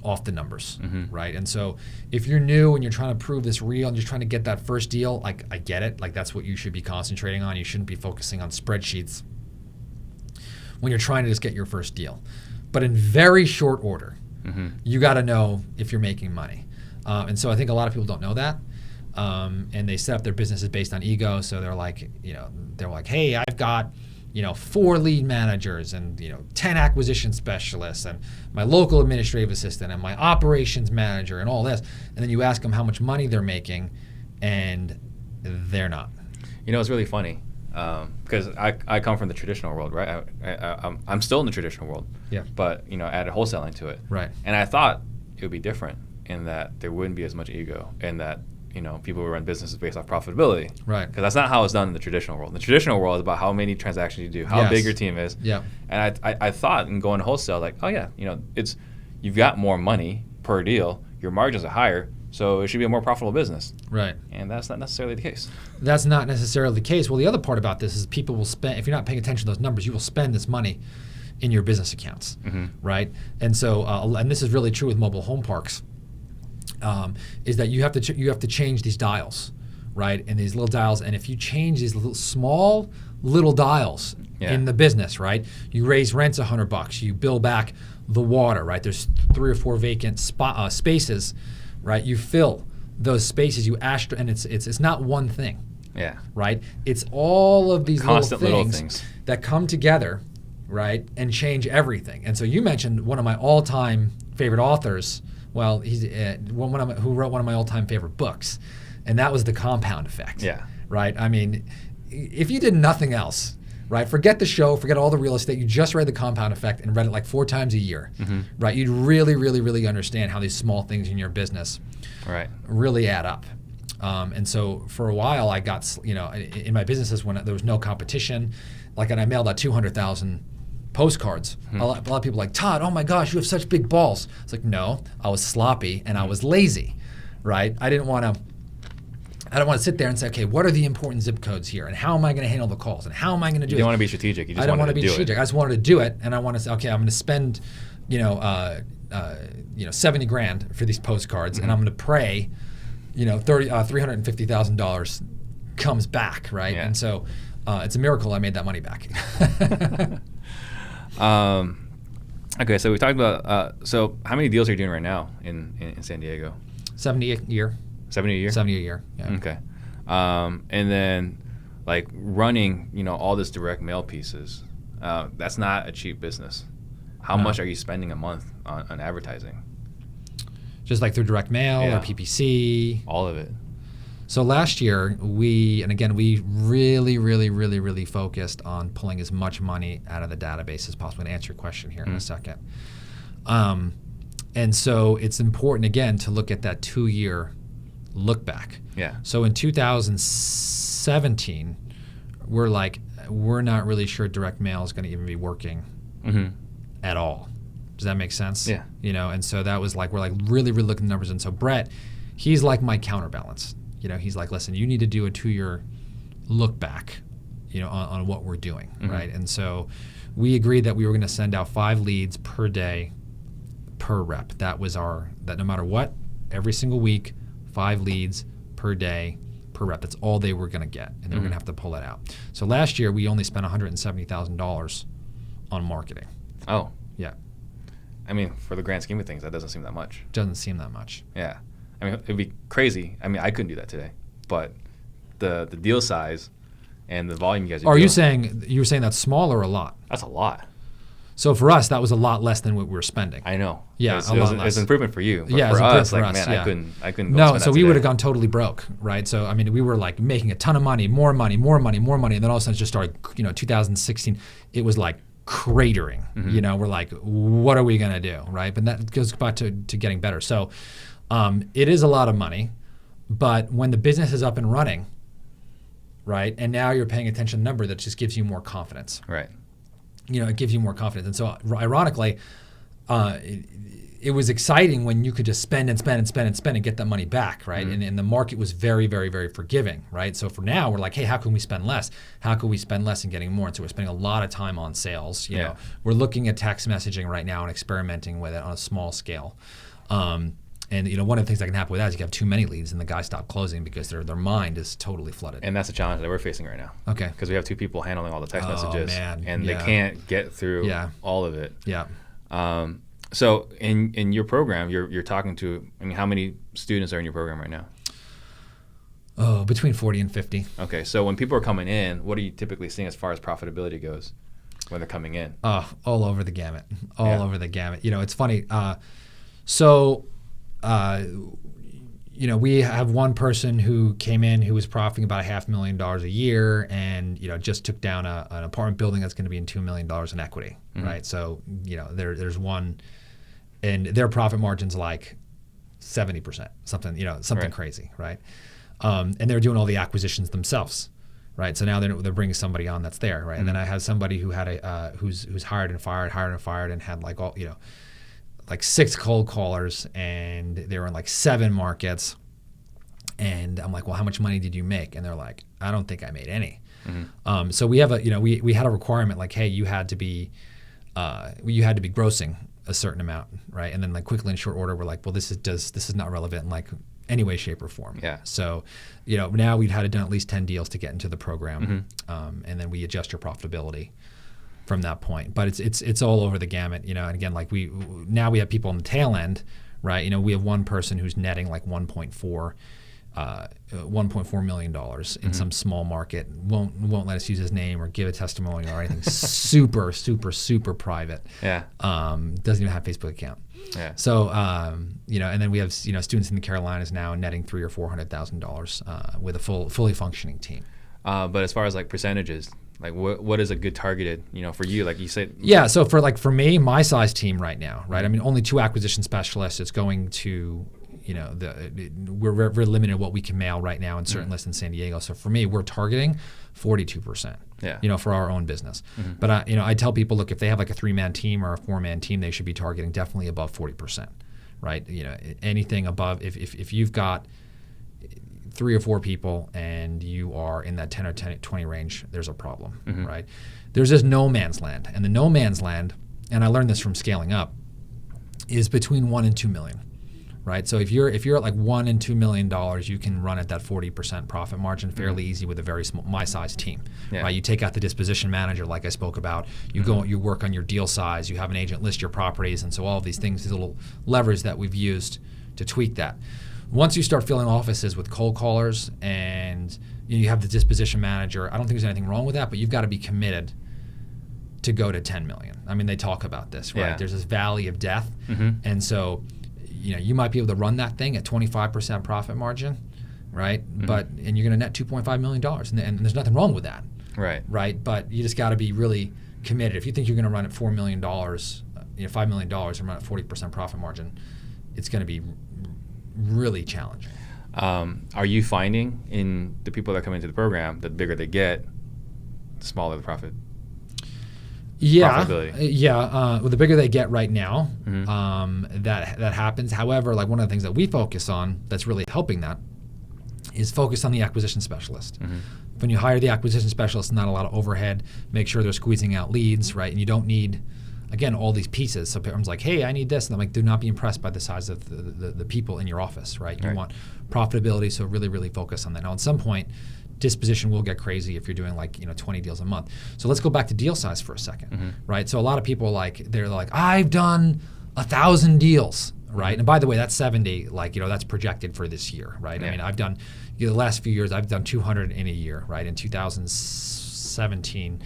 off the numbers, right? And so if you're new and you're trying to prove this real and you're trying to get that first deal, like, I get it. Like, that's what you should be concentrating on. You shouldn't be focusing on spreadsheets when you're trying to just get your first deal. But in very short order, you got to know if you're making money. And so I think a lot of people don't know that. And they set up their businesses based on ego. So they're like, hey, I've got 4 lead managers and 10 acquisition specialists and my local administrative assistant and my operations manager and all this. And then you ask them how much money they're making, and they're not. It's really funny because I come from the traditional world, right? I'm still in the traditional world, but added wholesaling to it, right? And I thought it would be different in that there wouldn't be as much ego, and that people would run businesses based off profitability. Right. Because that's not how it's done in the traditional world. The traditional world is about how many transactions you do, how big your team is. Yeah. And I thought in going wholesale, like, oh yeah, it's you've got more money per deal, your margins are higher, so it should be a more profitable business. Right. And that's not necessarily the case. That's not necessarily the case. Well, the other part about this is people will spend, if you're not paying attention to those numbers, you will spend this money in your business accounts, right? And so, and this is really true with mobile home parks. Is that you have to change these dials, right? And these little dials, and if you change these small little dials in the business, right? You raise rents $100, you bill back the water, right? There's 3 or 4 vacant spaces, right? You fill those spaces, and it's not one thing, right? It's all of these little little things that come together, right, and change everything. And so you mentioned one of my all-time favorite authors. Well, he's who wrote one of my all-time favorite books, and that was The Compound Effect. Yeah. Right? I mean, if you did nothing else, right, forget the show, forget all the real estate, you just read The Compound Effect and read it like 4 times a year, right, you'd really, really, really understand how these small things in your business really add up. And so for a while, I got, in my businesses when there was no competition, and I mailed out 200,000 postcards. A lot of people are like, Todd, oh my gosh, you have such big balls. It's like, no, I was sloppy and I was lazy, right? I don't want to sit there and say, okay, what are the important zip codes here, and how am I going to handle the calls, and how am I going to do it? You don't want to be strategic. You just I don't want to be strategic. I just wanted to do it, and I want to say, okay, I'm going to spend, $70,000 for these postcards, and I'm going to pray, $350,000 comes back, right? Yeah. And so it's a miracle I made that money back. Okay, so we talked about, so how many deals are you doing right now in San Diego? 70 a year. 70 a year? 70 a year, yeah. Okay. And then, running, all this direct mail pieces, that's not a cheap business. How much are you spending a month on advertising? Just through direct mail or PPC? All of it. So last year, we really focused on pulling as much money out of the database as possible. I'm going to answer your question here in a second. And so it's important, again, to look at that 2-year look back. Yeah. So in 2017, we're not really sure direct mail is going to even be working at all. Does that make sense? Yeah. And so that was we're really looking at the numbers. And so Brett, he's like my counterbalance. He's like, listen, you need to do a 2-year look back, on what we're doing, right? And so we agreed that we were going to send out 5 leads per day per rep. That no matter what, every single week, 5 leads per day per rep. That's all they were going to get, and they were going to have to pull it out. So last year, we only spent $170,000 on marketing. Oh. Yeah. I mean, for the grand scheme of things, that doesn't seem that much. Doesn't seem that much. Yeah. I mean, it'd be crazy. I mean, I couldn't do that today, but the deal size and the volume you guys are doing. You were saying that's small or a lot? That's a lot. So for us, that was a lot less than what we were spending. I know. Yeah, it was an improvement for you. But Yeah, for us, for us, man, yeah. I couldn't go No, spend so that we would today. have gone totally broke, right? So I mean, we were making a ton of money, more money, and then all of a sudden it just started. 2016, it was cratering. We're like, what are we gonna do, right? But that goes back to getting better. So it is a lot of money, but when the business is up and running, right, and now you're paying attention to the number, that just gives you more confidence. Right. It gives you more confidence. And so ironically, it was exciting when you could just spend and get that money back, right? And the market was very, very, very forgiving, right? So for now, we're like, hey, how can we spend less? How can we spend less and getting more? And so we're spending a lot of time on sales. You know, we're looking at text messaging right now and experimenting with it on a small scale. And one of the things that can happen with that is you have too many leads and the guys stop closing because their mind is totally flooded. And that's a challenge that we're facing right now. Okay. Because we have 2 people handling all the text messages, man. and they can't get through all of it. Yeah. So in your program, you're talking to, how many students are in your program right now? Oh, between 40 and 50. Okay. So when people are coming in, what are you typically seeing as far as profitability goes when they're coming in? All over the gamut. Over the gamut. It's funny. We have one person who came in who was profiting about $500,000 a year, and just took down an apartment building that's going to be in $2 million in equity, right? So there's one, and their profit margin's 70%, something crazy, right? And they're doing all the acquisitions themselves, right? So now they're bringing somebody on that's there, right? And then I have somebody who had who's hired and fired, and had 6 cold callers, and they were in 7 markets. And I'm like, well, how much money did you make? And they're like, I don't think I made any. So we have we had a requirement hey, you had to be grossing a certain amount, right? And then quickly in short order, we're like, well, this is not relevant in any way, shape, or form. Yeah. So now we've had to done at least 10 deals to get into the program, and then we adjust your profitability from that point. But it's all over the gamut, and again, we have people on the tail end, right? We have one person who's netting $1.4 million in some small market. Won't let us use his name or give a testimonial or anything. super private. Yeah. Doesn't even have a Facebook account. Yeah. So and then we have students in the Carolinas now netting $300,000 or $400,000 with a fully functioning team. But as far as percentages, what is a good targeted, for you, you said? Yeah, so for me, my size team right now, right? Only 2 acquisition specialists. It's going to, we're very limited in what we can mail right now in certain lists in San Diego. So for me, we're targeting 42%. Yeah. For our own business. But I tell people, look, if they have a 3-man team or a 4-man team, they should be targeting definitely above 40%, right? Anything above, if you've got 3 or 4 people and you are in that 10 or 20 range, there's a problem, right? There's this no man's land, and the no man's land, and I learned this from scaling up, is between 1 and 2 million, right? So if you're at $1 and $2 million, you can run at that 40% profit margin fairly easy with a very small, my size team, right? You take out the disposition manager, like I spoke about. You go, you work on your deal size. You have an agent list your properties, and so all of these things, these little levers that we've used to tweak that. Once you start filling offices with cold callers and you have the disposition manager, I don't think there's anything wrong with that, but you've got to be committed to go to 10 million. They talk about this, right? Yeah. There's this valley of death. And so, you might be able to run that thing at 25% profit margin, right? And you're going to net $2.5 million, and there's nothing wrong with that, right? But you just got to be really committed. If you think you're going to run at $4 million, $5 million, and run at 40% profit margin, it's going to be really challenging. Are you finding in the people that come into the program that the bigger they get, the smaller the profit? Profitability? Well, the bigger they get right now, that happens. However, like one of the things that we focus on that's really helping that is focus on the acquisition specialist. When you hire the acquisition specialist, not a lot of overhead. Make sure they're squeezing out leads, right? And you don't need, again, all these pieces. So everyone's like, hey, I need this. And I'm like, do not be impressed by the size of the people in your office, right? You want profitability, so really, really focus on that. Now, at some point, disposition will get crazy if you're doing 20 deals a month. So let's go back to deal size for a second, right? So a lot of people they're like, I've done 1,000 deals, right? And by the way, that's 70, that's projected for this year, right? Yeah. I mean, I've done, the last few years, I've done 200 in a year, right? In 2017,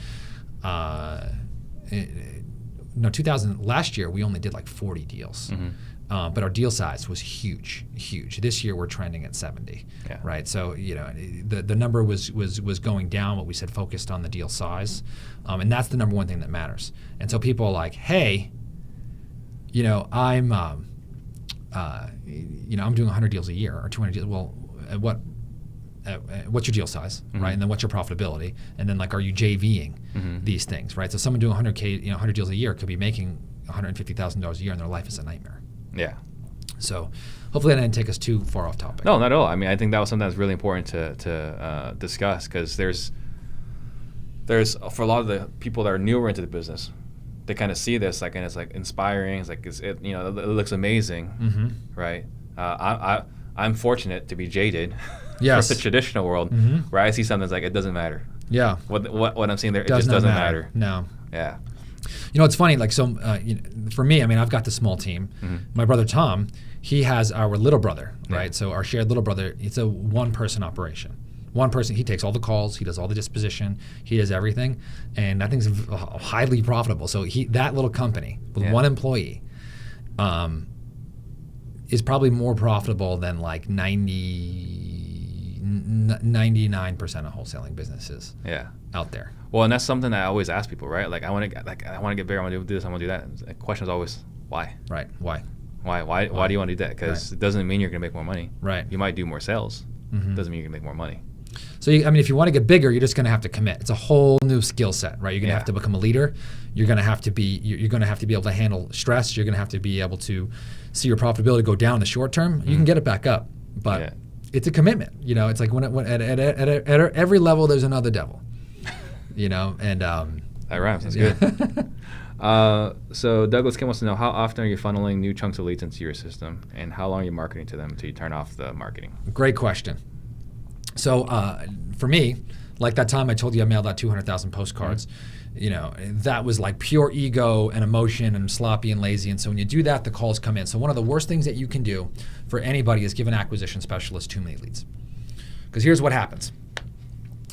last year we only did 40 deals. But our deal size was huge. This year we're trending at 70, right? So the number was going down, but we said focused on the deal size, and that's the number one thing that matters. And so people are like, hey, I'm doing 100 deals a year or 200 deals. Well, what's your deal size, right? And then what's your profitability? And then are you JVing these things, right? So someone doing 100K, 100 deals a year could be making $150,000 a year, and their life is a nightmare. Yeah. So hopefully that didn't take us too far off topic. No, not at all. I mean, I think that was something that's really important to discuss, because there's for a lot of the people that are newer into the business, they kind of see this and it's inspiring. It's it looks amazing, right? I'm fortunate to be jaded for the traditional world, where I see something that's it doesn't matter. Yeah. What I'm seeing there, it just doesn't matter. No. Yeah. It's funny, for me, I mean, I've got the small team. My brother Tom, he has our little brother, right? So our shared little brother, it's a one-person operation. One person, he takes all the calls, he does all the disposition, he does everything, and that thing's highly profitable. So that little company with one employee is probably more profitable than 99% of wholesaling businesses out there. Well, and that's something that I always ask people, right? I want to get bigger, I want to do this, I want to do that. And the question is always, why? Right. Why do you want to do that? Because it doesn't mean you're going to make more money. Right. You might do more sales. It doesn't mean you're going to make more money. So, if you want to get bigger, you're just going to have to commit. It's a whole new skill set, right? You're going to have to become a leader. You're going to have to be able to handle stress. You're going to have to be able to see your profitability go down in the short term. You can get it back up, but it's a commitment. It's like when at every level there's another devil. And that rhymes. That's good. So Douglas Kim wants to know, how often are you funneling new chunks of leads into your system, and how long are you marketing to them until you turn off the marketing? Great question. So for me, that time I told you I mailed out 200,000 postcards, that was pure ego and emotion and sloppy and lazy. And so when you do that, the calls come in. So one of the worst things that you can do for anybody is give an acquisition specialist too many leads. Because here's what happens.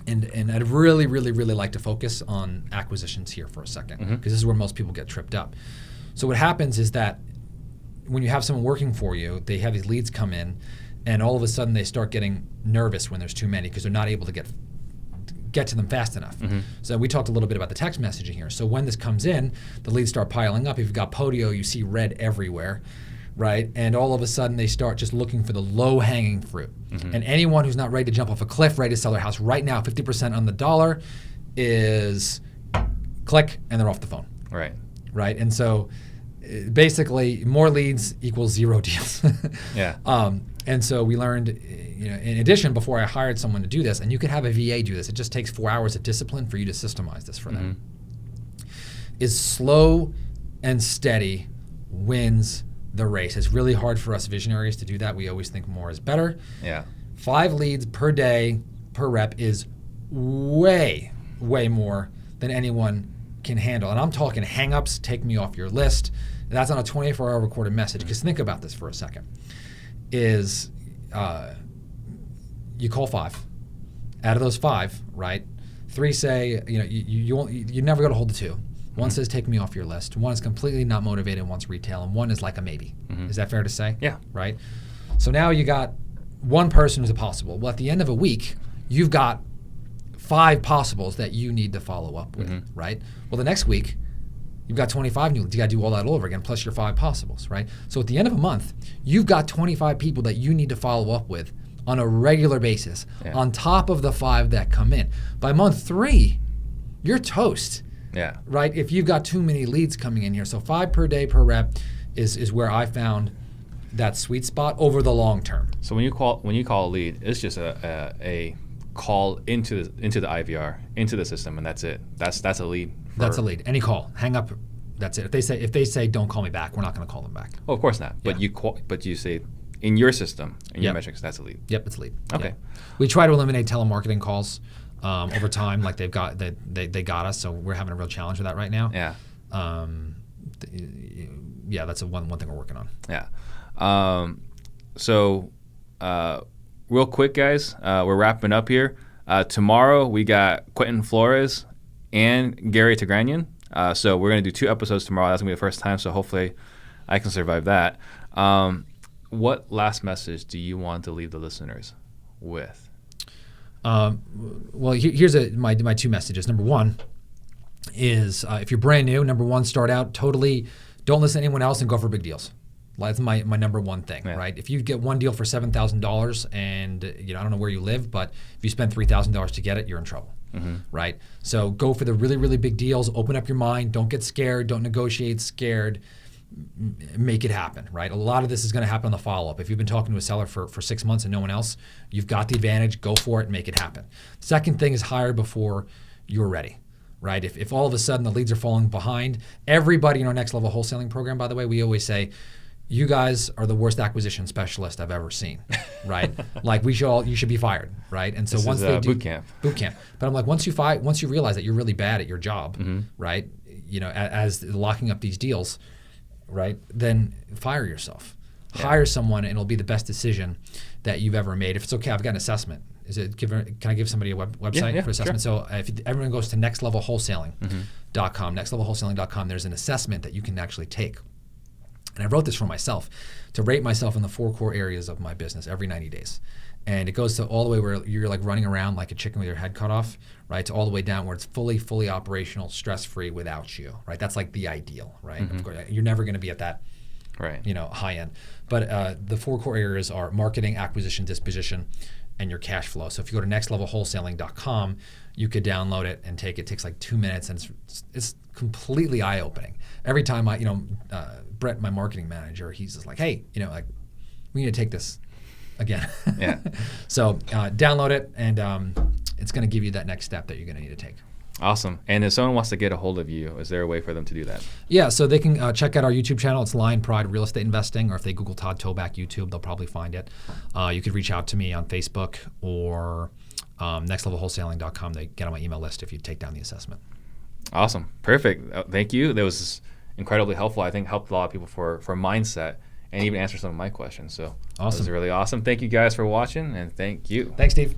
And I'd really, really, really like to focus on acquisitions here for a second, because this is where most people get tripped up. So what happens is that when you have someone working for you, they have these leads come in, and all of a sudden they start getting nervous when there's too many, because they're not able to get to them fast enough. So we talked a little bit about the text messaging here. So when this comes in, the leads start piling up. If you've got Podio, you see red everywhere, right? And all of a sudden they start just looking for the low-hanging fruit. And anyone who's not ready to jump off a cliff, ready to sell their house right now, 50% on the dollar, is click, and they're off the phone. Right? And so basically more leads equals zero deals. And so we learned, in addition, before I hired someone to do this, and you could have a VA do this, it just takes 4 hours of discipline for you to systemize this for them, is slow and steady wins the race. It's really hard for us visionaries to do that. We always think more is better. 5 leads per day per rep is way, way more than anyone can handle. And I'm talking hang-ups, take me off your list. That's on a 24-hour recorded message. Because think about this for a second. Is you call 5. Out of those 5, right? 3 say, you never go to hold the 2. One says take me off your list. One is completely not motivated and wants retail, and one is like a maybe. Is that fair to say? Yeah. Right? So now you got one person is a possible. Well, at the end of a week, you've got 5 possibles that you need to follow up with, right? Well, the next week, you've got 25 new leads. You got to do all that all over again, plus your 5 possibles, right? So at the end of a month, you've got 25 people that you need to follow up with on a regular basis, on top of the 5 that come in. By month 3, you're toast, right? If you've got too many leads coming in here. So 5 per day per rep is where I found that sweet spot over the long term. So when you call a lead, it's just a call into the IVR, into the system, and that's it. That's a lead. That's a lead. Any call, hang up. That's it. If they say don't call me back, we're not going to call them back. Oh, of course not. But you say in your system, in your metrics, that's a lead. Yep, it's a lead. Okay. Yep. We try to eliminate telemarketing calls over time. Like they got us, so we're having a real challenge with that right now. Yeah. That's one thing we're working on. Yeah. So real quick, guys, we're wrapping up here. Tomorrow we got Quentin Flores and Gary Tigranian. So we're going to do 2 episodes tomorrow. That's going to be the first time, so hopefully I can survive that. What last message do you want to leave the listeners with? Well, here's my 2 messages. Number 1 is if you're brand new, number 1, start out totally, don't listen to anyone else and go for big deals. That's my number 1 thing, right? If you get one deal for $7,000 and I don't know where you live, but if you spend $3,000 to get it, you're in trouble, right? So go for the really, really big deals. Open up your mind. Don't get scared. Don't negotiate scared. Make it happen, right? A lot of this is going to happen on the follow-up. If you've been talking to a seller for 6 months and no one else, you've got the advantage. Go for it and make it happen. Second thing is hire before you're ready. Right? If all of a sudden the leads are falling behind, everybody in our next level wholesaling program, by the way, we always say, you guys are the worst acquisition specialist I've ever seen, right? Like you should be fired, right? And so this once is they do boot camp, but I'm like, once you realize that you're really bad at your job, right? As locking up these deals, right? Then fire yourself, hire someone, and it'll be the best decision that you've ever made. If it's okay, I've got an assessment. Can I give somebody a website for assessment? Sure. So if everyone goes to nextlevelwholesaling.com, nextlevelwholesaling.com, there's an assessment that you can actually take. And I wrote this for myself to rate myself in the 4 core areas of my business every 90 days. And it goes to all the way where you're like running around like a chicken with your head cut off, right? To all the way down where it's fully operational, stress-free without you, right? That's like the ideal, right? Of course, you're never going to be at that, right? High end. But the 4 core areas are marketing, acquisition, disposition, and your cash flow. So if you go to nextlevelwholesaling.com, you could download it and take it. It takes like 2 minutes, and it's completely eye-opening. Every time Brett, my marketing manager, he's just like, hey, we need to take this again. Yeah. So download it, and it's going to give you that next step that you're going to need to take. Awesome. And if someone wants to get a hold of you, is there a way for them to do that? Yeah, so they can check out our YouTube channel. It's Lion Pride Real Estate Investing, or if they Google Todd Toback YouTube, they'll probably find it. You could reach out to me on Facebook or nextlevelwholesaling.com. They get on my email list if you take down the assessment. Awesome. Perfect. Thank you. That was incredibly helpful. I think helped a lot of people for mindset and even answer some of my questions. So awesome. That was really awesome. Thank you guys for watching, and thank you. Thanks, Steve.